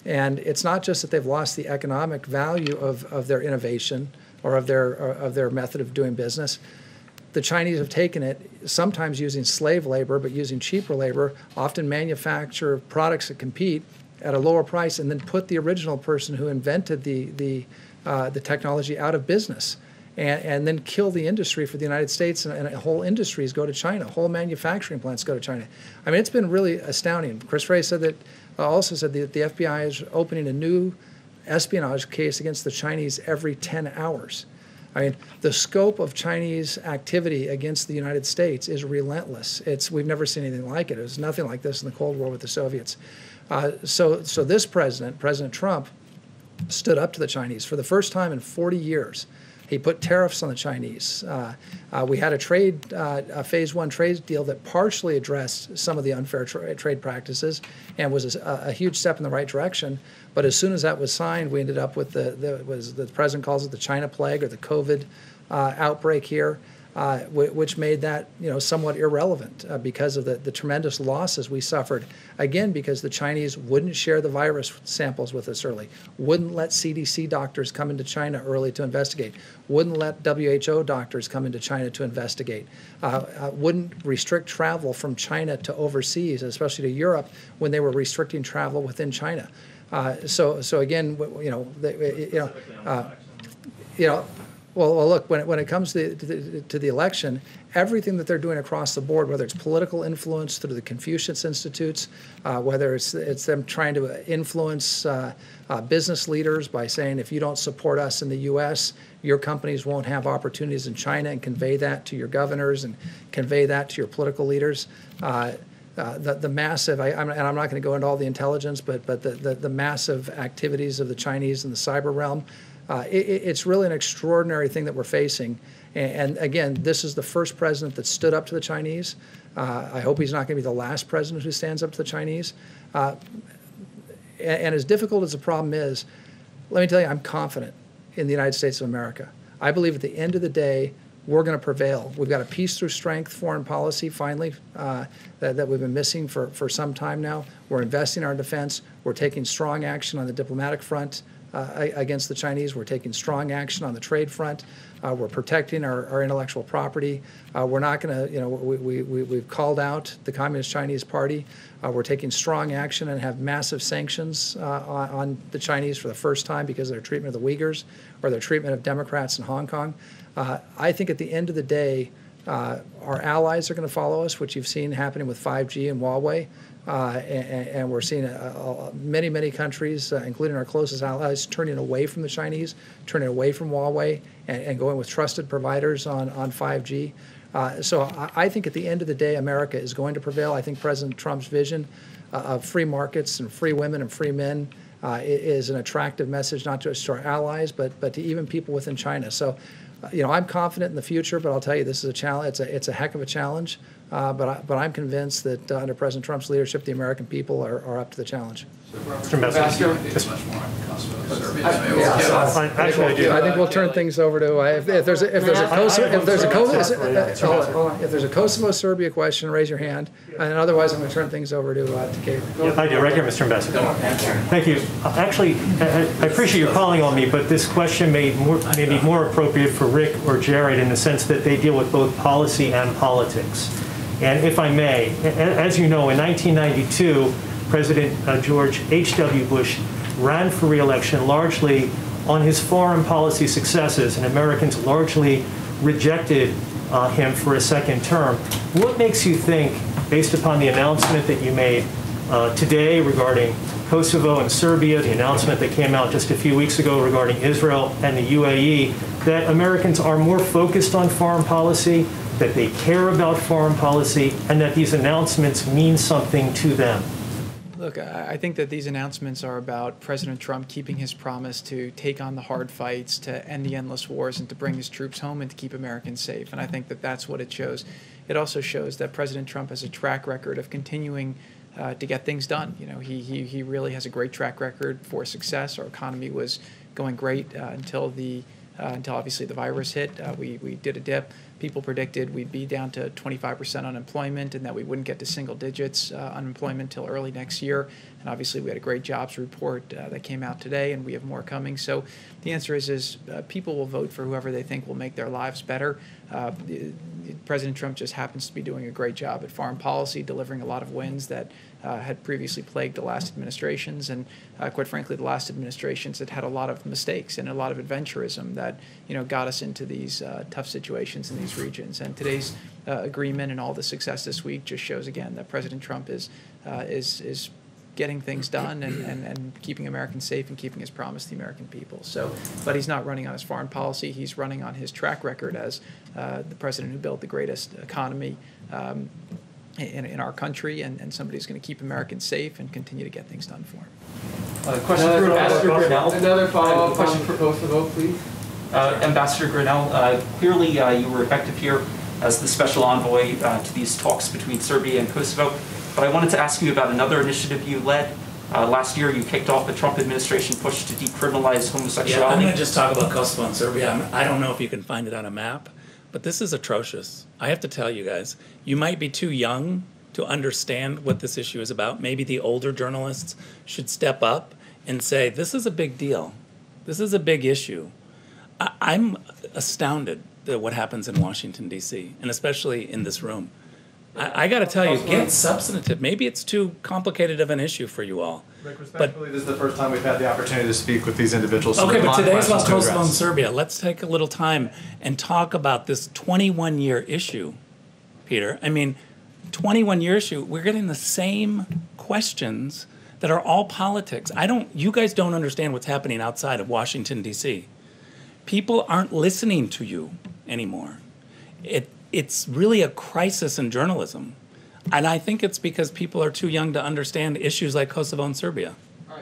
I: and it's not just that they've lost the economic value of their innovation or of their method of doing business. The Chinese have taken it, sometimes using slave labor, but using cheaper labor, often manufacture products that compete at a lower price, and then put the original person who invented the technology out of business, and then kill the industry for the United States, and whole industries go to China, whole manufacturing plants go to China. I mean, it's been really astounding. Chris Wray said that, also said that the FBI is opening a new espionage case against the Chinese every 10 hours. I mean, the scope of Chinese activity against the United States is relentless. We've never seen anything like it. It was nothing like this in the Cold War with the Soviets. So this president, President Trump, stood up to the Chinese for the first time in 40 years. He put tariffs on the Chinese. We had a phase one trade deal that partially addressed some of the unfair trade practices and was a huge step in the right direction. But as soon as that was signed, we ended up with the president calls it the China plague or the COVID outbreak here, which made that somewhat irrelevant because of the tremendous losses we suffered. Again, because the Chinese wouldn't share the virus samples with us early, wouldn't let CDC doctors come into China early to investigate, wouldn't let WHO doctors come into China to investigate, wouldn't restrict travel from China to overseas, especially to Europe, when they were restricting travel within China. So again, well, look, when it comes to the election, everything that they're doing across the board, whether it's political influence through the Confucius Institutes, whether it's them trying to influence business leaders by saying, if you don't support us in the U.S., your companies won't have opportunities in China, and convey that to your governors and convey that to your political leaders. the massive, and I'm not going to go into all the intelligence, but the massive activities of the Chinese in the cyber realm, it's really an extraordinary thing that we're facing. And again, this is the first president that stood up to the Chinese. I hope he's not going to be the last president who stands up to the Chinese. And as difficult as the problem is, let me tell you, I'm confident in the United States of America. I believe at the end of the day, we're going to prevail. We've got a peace through strength foreign policy, finally, that we've been missing for some time now. We're investing in our defense. We're taking strong action on the diplomatic front against the Chinese. We're taking strong action on the trade front. We're protecting our intellectual property. We're not going to, we've called out the Communist Chinese Party. We're taking strong action and have massive sanctions on the Chinese for the first time because of their treatment of the Uyghurs or their treatment of Democrats in Hong Kong. I think at the end of the day, our allies are going to follow us, which you've seen happening with 5G and Huawei. And we're seeing many, many countries, including our closest allies, turning away from the Chinese, turning away from Huawei, and going with trusted providers on 5G. So I think at the end of the day, America is going to prevail. I think President Trump's vision of free markets and free women and free men is an attractive message, not just to our allies, but to even people within China. So, I'm confident in the future, but I'll tell you, this is a challenge. It's a heck of a challenge. But I'm convinced that under President Trump's leadership, the American people are up to the challenge.
E: Mr. Ambassador, much more on Kosovo.
I: I think we'll turn things over to if there's a Kosovo-Serbia question, raise your hand, and otherwise I'm going to turn things over to Kayleigh.
E: I do, right here, Mr. Ambassador. Thank you. Actually, I appreciate you calling on me, but this question may be more appropriate for Rick or Jared in the sense that they deal with both policy and politics. And if I may, as you know, in 1992, President George H.W. Bush ran for re-election largely on his foreign policy successes, and Americans largely rejected him for a second term. What makes you think, based upon the announcement that you made today regarding Kosovo and Serbia, the announcement that came out just a few weeks ago regarding Israel and the UAE, that Americans are more focused on foreign policy, that they care about foreign policy, and that these announcements mean something to them?
H: Look, I think that these announcements are about President Trump keeping his promise to take on the hard fights, to end the endless wars, and to bring his troops home and to keep Americans safe. And I think that that's what it shows. It also shows that President Trump has a track record of continuing to get things done. He really has a great track record for success. Our economy was going great until obviously the virus hit. We did a dip. People predicted we'd be down to 25% unemployment and that we wouldn't get to single digits unemployment until early next year. And obviously we had a great jobs report that came out today, and we have more coming. So the answer is people will vote for whoever they think will make their lives better. President Trump just happens to be doing a great job at foreign policy, delivering a lot of wins that had previously plagued the last administrations, and quite frankly, the last administrations had a lot of mistakes and a lot of adventurism that got us into these tough situations in these regions. And today's agreement and all the success this week just shows again that President Trump is getting things done and keeping Americans safe and keeping his promise to the American people. So, but he's not running on his foreign policy. He's running on his track record as the president who built the greatest economy in our country, and somebody who's going to keep Americans safe and continue to get things done for him.
N: Question for Ambassador Grinnell. Another follow-up question for Kosovo, please. Ambassador Grinnell, clearly you were effective here as the special envoy to these talks between Serbia and Kosovo. But I wanted to ask you about another initiative you led. Last year, you kicked off the Trump administration push to decriminalize homosexuality.
F: Yeah, I'm going to just talk about Kosovo and Serbia. I don't know if you can find it on a map, but this is atrocious. I have to tell you guys, you might be too young to understand what this issue is about. Maybe the older journalists should step up and say, this is a big deal. This is a big issue. I'm astounded at what happens in Washington, D.C., and especially in this room. I got to tell you, get substantive. Maybe it's too complicated of an issue for you all.
M: Rick, respectfully, this is the first time we've had the opportunity to speak with these individuals. So
F: okay, but today's about Kosovo and Serbia. Let's take a little time and talk about this 21-year issue, Peter. I mean, 21-year issue. We're getting the same questions that are all politics. You guys don't understand what's happening outside of Washington, D.C. People aren't listening to you anymore. It's really a crisis in journalism. And I think it's because people are too young to understand issues like Kosovo and Serbia.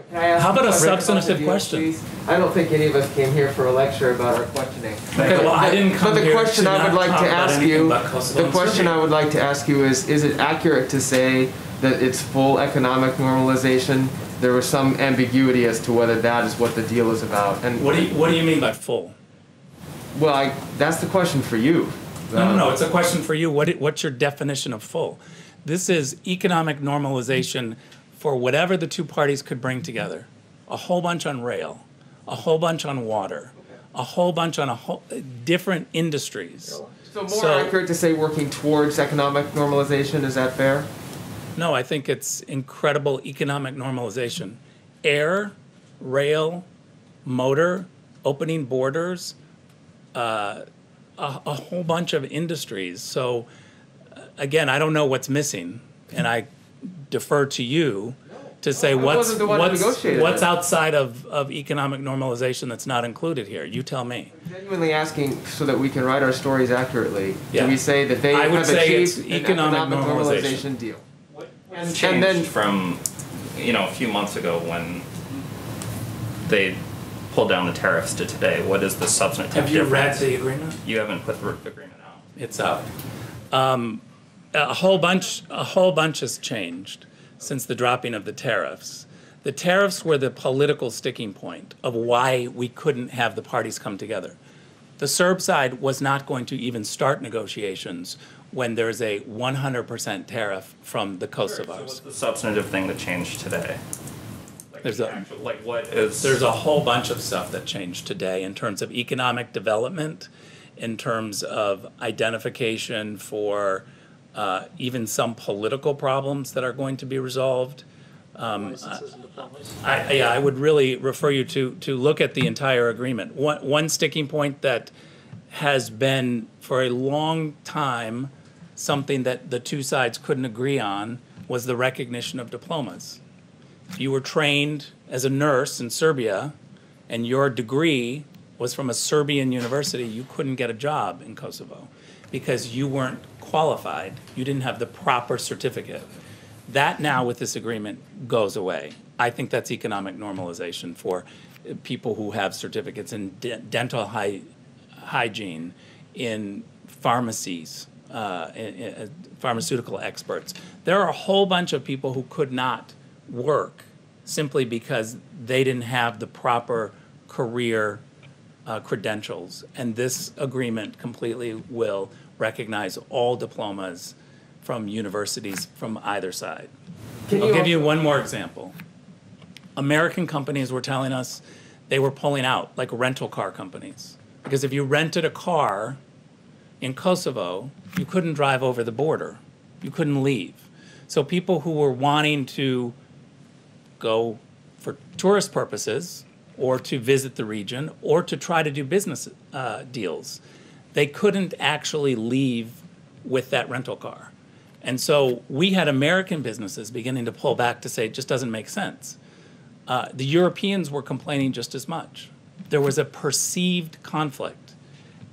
O: Can I ask
F: How about a
O: Rick,
F: substantive
O: you,
F: question?
O: please? I don't think any of us came here for a lecture about our questioning.
F: Okay, well, I didn't come
O: But the
F: here
O: question
F: to
O: I would
F: not
O: like
F: talk
O: to
F: about
O: ask
F: anything
O: you,
F: but Kosovo
O: the
F: and
O: question
F: Serbia.
O: I would like to ask you is it accurate to say that it's full economic normalization? There was some ambiguity as to whether that is what the deal is about. And
F: What do you mean by full?
O: well, that's the question for you.
F: No, it's a question for you. What's your definition of full? This is economic normalization for whatever the two parties could bring together. A whole bunch on rail, a whole bunch on water, a whole bunch on different industries.
O: So more accurate to say working towards economic normalization, is that fair?
F: No, I think it's incredible economic normalization. Air, rail, motor, opening borders, a whole bunch of industries. So again, I don't know what's missing, and I defer to you to say what's outside of economic normalization that's not included here. You tell me.
O: I'm genuinely asking so that we can write our stories accurately.
F: Yeah.
O: Do we say that they
F: I would
O: have
F: say
O: achieved
F: it's
O: an
F: economic
O: normalization deal?
C: And changed from, a few months ago when they pulled down the tariffs to today. What is the substantive difference?
F: Have you read the agreement?
C: You haven't put the agreement out.
F: It's out. A whole bunch has changed since the dropping of the tariffs. The tariffs were the political sticking point of why we couldn't have the parties come together. The Serb side was not going to even start negotiations when there's a 100% tariff from the Kosovars.
C: So what's the substantive thing that changed today?
F: There's
C: There's
F: a whole bunch of stuff that changed today in terms of economic development, in terms of identification for even some political problems that are going to be resolved. I would really refer you to look at the entire agreement. One sticking point that has been for a long time something that the two sides couldn't agree on was the recognition of diplomas. If you were trained as a nurse in Serbia and your degree was from a Serbian university, you couldn't get a job in Kosovo because you weren't qualified. You didn't have the proper certificate. That now with this agreement goes away. I think that's economic normalization for people who have certificates in dental hygiene, in pharmacies, in pharmaceutical experts. There are a whole bunch of people who could not work simply because they didn't have the proper career credentials. And this agreement completely will recognize all diplomas from universities from either side. I'll give you one more example. American companies were telling us they were pulling out, like rental car companies. Because if you rented a car in Kosovo, you couldn't drive over the border. You couldn't leave. So people who were wanting to go for tourist purposes or to visit the region or to try to do business deals, they couldn't actually leave with that rental car. And so we had American businesses beginning to pull back to say it just doesn't make sense. The Europeans were complaining just as much. There was a perceived conflict.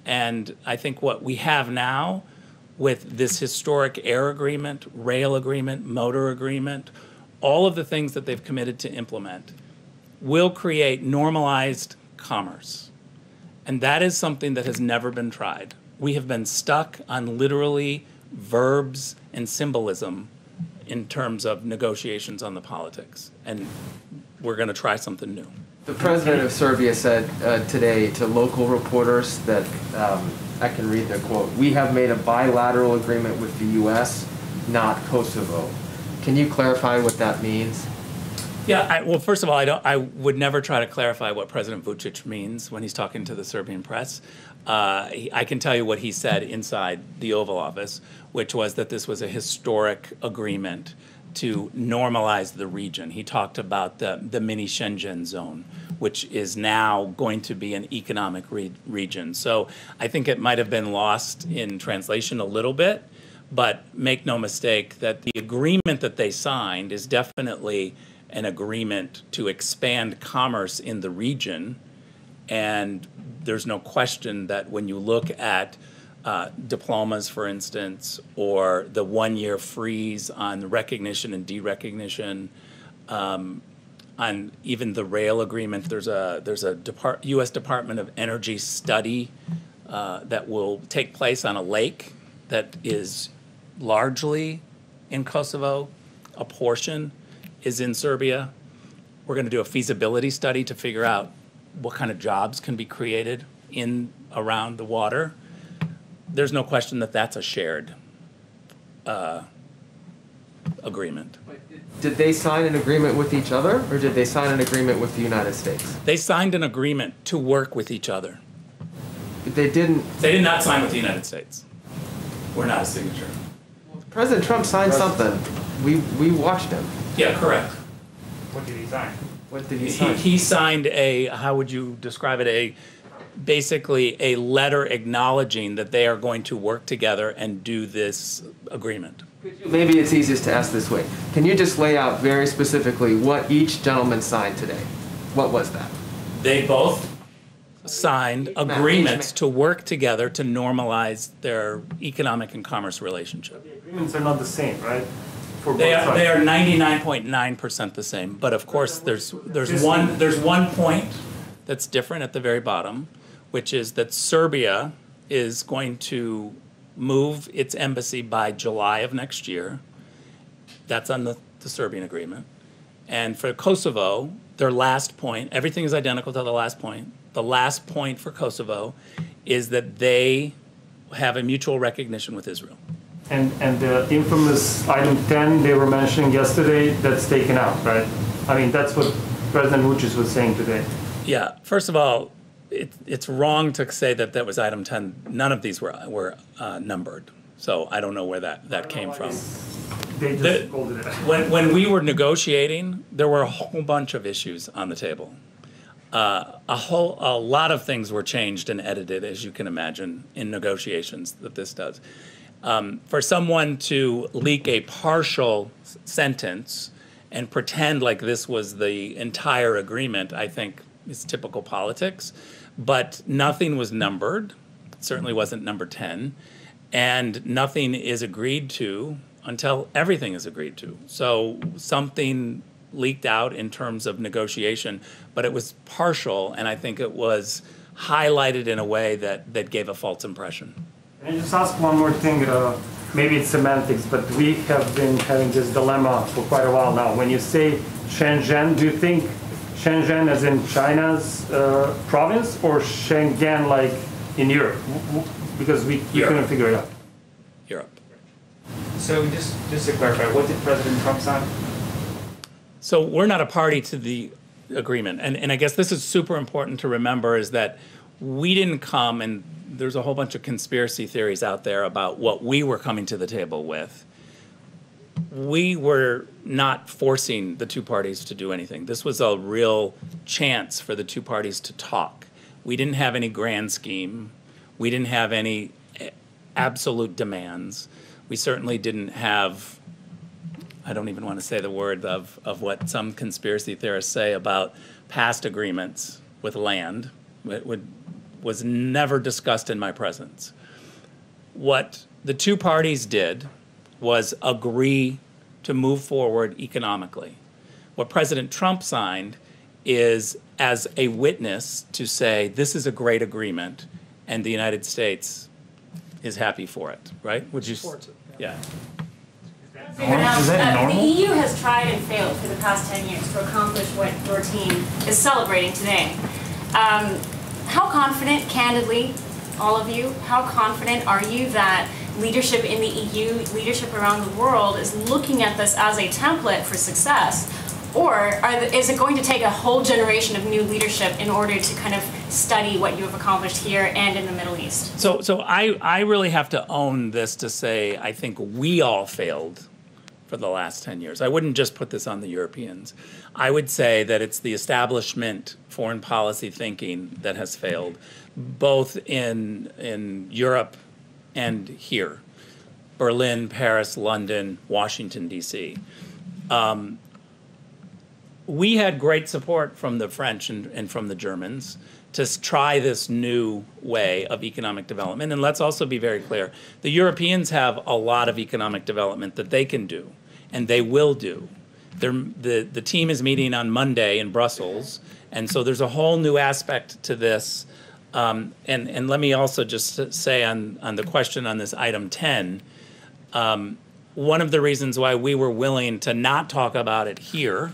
F: And I think what we have now with this historic air agreement, rail agreement, motor agreement, all of the things that they've committed to implement will create normalized commerce. And that is something that has never been tried. We have been stuck on literally verbs and symbolism in terms of negotiations on the politics. And we're going to try something new.
O: The president of Serbia said today to local reporters that, I can read the quote, "We have made a bilateral agreement with the U.S., not Kosovo." Can you clarify what that means?
F: Yeah, well, first of all, I would never try to clarify what President Vučić means when he's talking to the Serbian press. I can tell you what he said inside the Oval Office, which was that this was a historic agreement to normalize the region. He talked about the mini Schengen zone, which is now going to be an economic region. So I think it might have been lost in translation a little bit, but make no mistake that the agreement that they signed is definitely an agreement to expand commerce in the region. And there's no question that when you look at diplomas, for instance, or the one-year freeze on the recognition and derecognition, on even the rail agreement. There's a U.S. Department of Energy study that will take place on a lake that is largely in Kosovo. A portion is in Serbia. We're going to do a feasibility study to figure out what kind of jobs can be created in around the water. There's no question that that's a shared agreement.
O: Did they sign an agreement with each other, or did they sign an agreement with the United States?
F: They signed an agreement to work with each other.
O: They didn't.
F: They did not sign with the United States. We're not a signature.
O: President Trump signed something. We watched him.
F: Yeah, correct.
K: What did he sign?
O: What did he sign?
F: He signed a, how would you describe it, basically a letter acknowledging that they are going to work together and do this agreement.
O: Maybe it's easiest to ask this way. Can you just lay out very specifically what each gentleman signed today? What was that?
F: They both signed agreements to work together to normalize their economic and commerce relationship.
P: The agreements are not the same, right?
F: They are 99.9% the same, but of course there's one point that's different at the very bottom, which is that Serbia is going to move its embassy by July of next year. That's on the Serbian agreement. And for Kosovo, their last point, everything is identical to the last point. The last point for Kosovo is that they have a mutual recognition with Israel.
P: And the infamous item 10 they were mentioning yesterday, that's taken out, right? I mean, that's what President Vučić was saying today.
F: Yeah, first of all, it's wrong to say that that was item 10. None of these were numbered. So I don't know where that came from.
P: They just folded it.
F: When we were negotiating, there were a whole bunch of issues on the table. A lot of things were changed and edited, as you can imagine, in negotiations that this does. For someone to leak a partial sentence and pretend like this was the entire agreement, I think is typical politics. But nothing was numbered, certainly wasn't number 10, and nothing is agreed to until everything is agreed to. So something leaked out in terms of negotiation, but it was partial, and I think it was highlighted in a way that gave a false impression.
P: Can I just ask one more thing? Maybe it's semantics, but we have been having this dilemma for quite a while now. When you say Shenzhen, do you think Shenzhen as in China's province, or Schengen like in Europe? Because we couldn't figure it out.
F: Europe.
K: So just to clarify, what did President Trump sign?
F: So we're not a party to the agreement. And I guess this is super important to remember, is that we didn't come, and there's a whole bunch of conspiracy theories out there about what we were coming to the table with. We were not forcing the two parties to do anything. This was a real chance for the two parties to talk. We didn't have any grand scheme. We didn't have any absolute demands. We certainly didn't have, I don't even want to say the word of what some conspiracy theorists say about past agreements with land. It was never discussed in my presence. What the two parties did was agree to move forward economically. What President Trump signed is as a witness to say this is a great agreement and the United States is happy for it, right? Would you supports it? Yeah.
Q: The EU has tried and failed for the past 10 years to accomplish what your team is celebrating today. How confident, candidly, all of you, how confident are you that leadership in the EU, leadership around the world is looking at this as a template for success? Or is it going to take a whole generation of new leadership in order to kind of study what you have accomplished here and in the Middle East?
F: So I really have to own this to say I think we all failed for the last 10 years. I wouldn't just put this on the Europeans. I would say that it's the establishment foreign policy thinking that has failed, both in Europe and here, Berlin, Paris, London, Washington, D.C. we had great support from the French and from the Germans to try this new way of economic development. And let's also be very clear, the Europeans have a lot of economic development that they can do, and they will do. The team is meeting on Monday in Brussels, and so there's a whole new aspect to this. And let me also just say on the question on this item 10, one of the reasons why we were willing to not talk about it here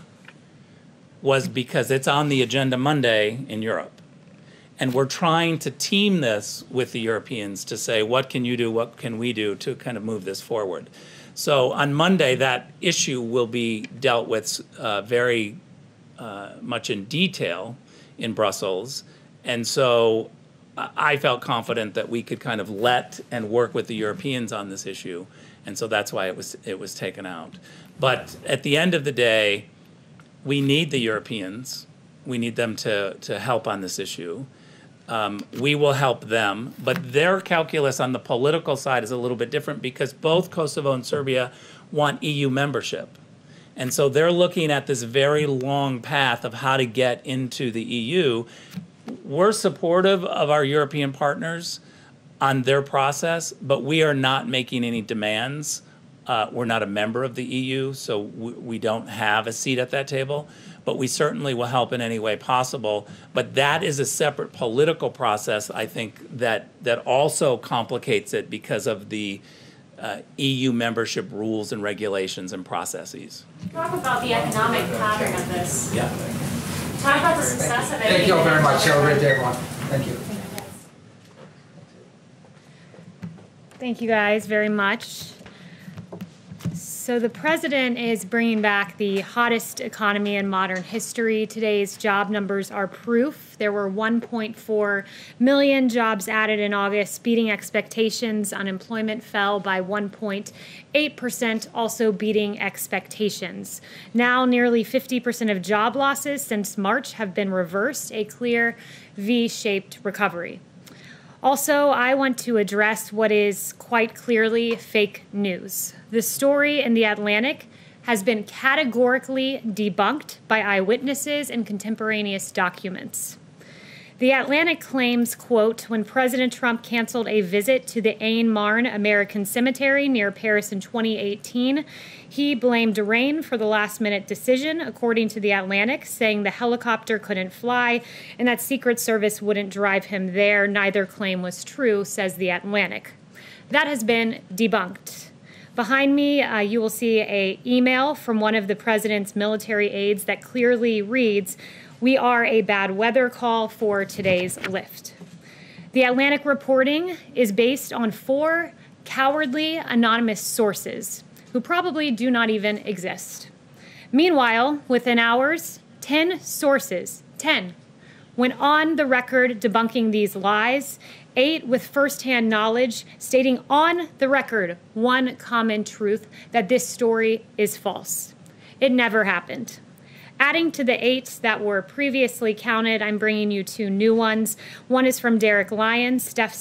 F: was because it's on the agenda Monday in Europe. And we're trying to team this with the Europeans to say, what can you do, what can we do to kind of move this forward? So on Monday, that issue will be dealt with very much in detail in Brussels. And so I felt confident that we could kind of let and work with the Europeans on this issue. And so that's why it was taken out. But at the end of the day, we need the Europeans. We need them to help on this issue. We will help them, but their calculus on the political side is a little bit different because both Kosovo and Serbia want EU membership. And so they're looking at this very long path of how to get into the EU. We're supportive of our European partners on their process, but we are not making any demands. We're not a member of the EU, so we don't have a seat at that table. But we certainly will help in any way possible. But that is a separate political process, I think, that also complicates it because of the EU membership rules and regulations and processes.
Q: Talk about the economic pattern of this.
F: Yeah.
Q: Talk about the success of it.
I: Thank you all very much. Have a great day, everyone. Thank you.
A: Thank you guys very much. So the president is bringing back the hottest economy in modern history. Today's job numbers are proof. There were 1.4 million jobs added in August, beating expectations. Unemployment fell by 1.8%, also beating expectations. Now nearly 50% of job losses since March have been reversed, a clear V-shaped recovery. Also, I want to address what is quite clearly fake news. The story in The Atlantic has been categorically debunked by eyewitnesses and contemporaneous documents. The Atlantic claims, quote, when President Trump canceled a visit to the Ain-Marne American Cemetery near Paris in 2018, he blamed rain for the last-minute decision, according to The Atlantic, saying the helicopter couldn't fly and that Secret Service wouldn't drive him there. Neither claim was true, says The Atlantic. That has been debunked. Behind me, you will see an email from one of the president's military aides that clearly reads, "We are a bad weather call for today's lift." The Atlantic reporting is based on 4 cowardly anonymous sources who probably do not even exist. Meanwhile, within hours, 10 sources, 10, went on the record debunking these lies, 8 with firsthand knowledge, stating on the record one common truth, that this story is false. It never happened. Adding to the 8 that were previously counted, I'm bringing you 2 new ones. One is from Derek Lyons, Staff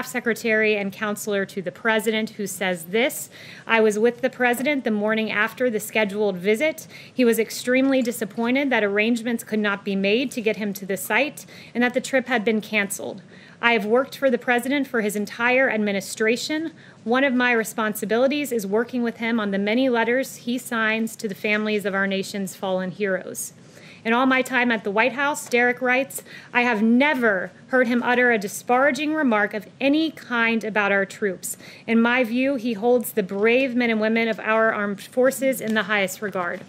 A: Secretary and Counselor to the President, who says this: I was with the President the morning after the scheduled visit. He was extremely disappointed that arrangements could not be made to get him to the site and that the trip had been canceled. I have worked for the President for his entire administration. One of my responsibilities is working with him on the many letters he signs to the families of our nation's fallen heroes. In all my time at the White House, Derek writes, I have never heard him utter a disparaging remark of any kind about our troops. In my view, he holds the brave men and women of our armed forces in the highest regard.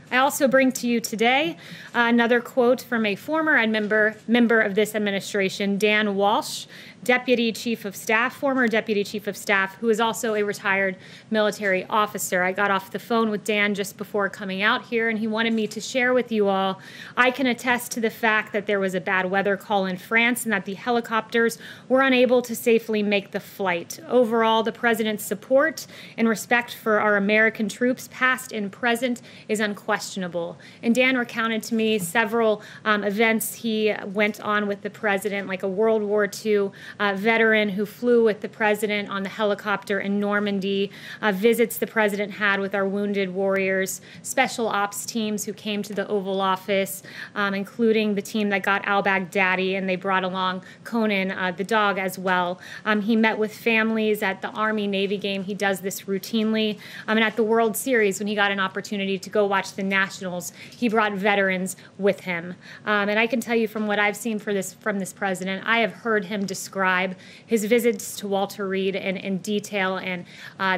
A: I also bring to you today another quote from a former member of this administration, Dan Walsh, Deputy Chief of Staff, former Deputy Chief of Staff, who is also a retired military officer. I got off the phone with Dan just before coming out here, and he wanted me to share with you all, I can attest to the fact that there was a bad weather call in France and that the helicopters were unable to safely make the flight. Overall, the President's support and respect for our American troops, past and present, is unquestionable. questionable. And Dan recounted to me several events he went on with the president, like a World War II veteran who flew with the president on the helicopter in Normandy, visits the president had with our wounded warriors, special ops teams who came to the Oval Office, including the team that got al-Baghdadi, and they brought along Conan, the dog, as well. He met with families at the Army-Navy game. He does this routinely. And at the World Series, when he got an opportunity to go watch the Nationals, he brought veterans with him. And I can tell you from what I've seen from this president, I have heard him describe his visits to Walter Reed in detail, and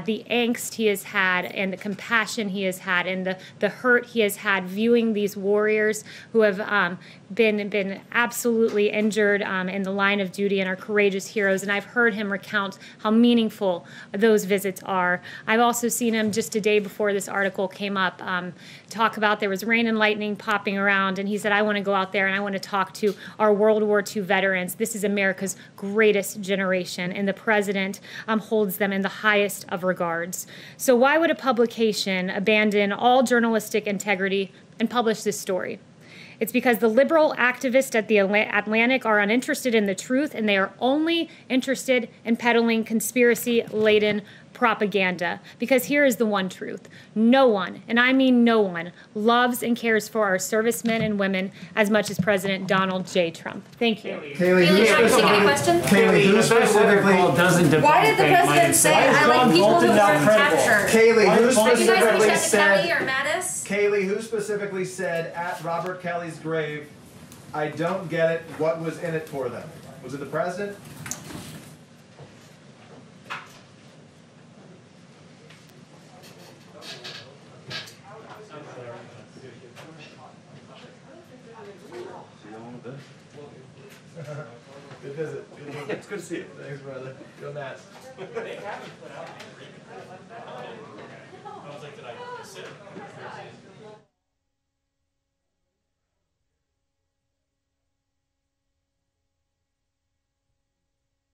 A: the angst he has had and the compassion he has had and the hurt he has had viewing these warriors who have been absolutely injured in the line of duty and are courageous heroes. And I've heard him recount how meaningful those visits are. I've also seen him just a day before this article came up talk about there was rain and lightning popping around, and he said, I want to go out there and I want to talk to our World War II veterans. This is America's greatest generation, and the president holds them in the highest of regards. So why would a publication abandon all journalistic integrity and publish this story? It's because the liberal activists at the Atlantic are uninterested in the truth, and they are only interested in peddling conspiracy-laden propaganda. Because here is the one truth. No one, and I mean no one, loves and cares for our servicemen and women as much as President Donald J. Trump. Thank you.
L: Kayleigh, who
O: specifically
K: doesn't debunk
L: Why did the president say, I like people who aren't captured?
O: Kayleigh, who
L: Have you guys
O: specifically
L: reached out to Kelly
O: said,
L: or Mattis?
O: Kayleigh, who specifically said at Robert Kelly's grave, I don't get it, what was in it for them? Was it the president? Good visit. It's good to see you. Thanks, brother. Go Nats.
R: They haven't put out. I was like, did I sit?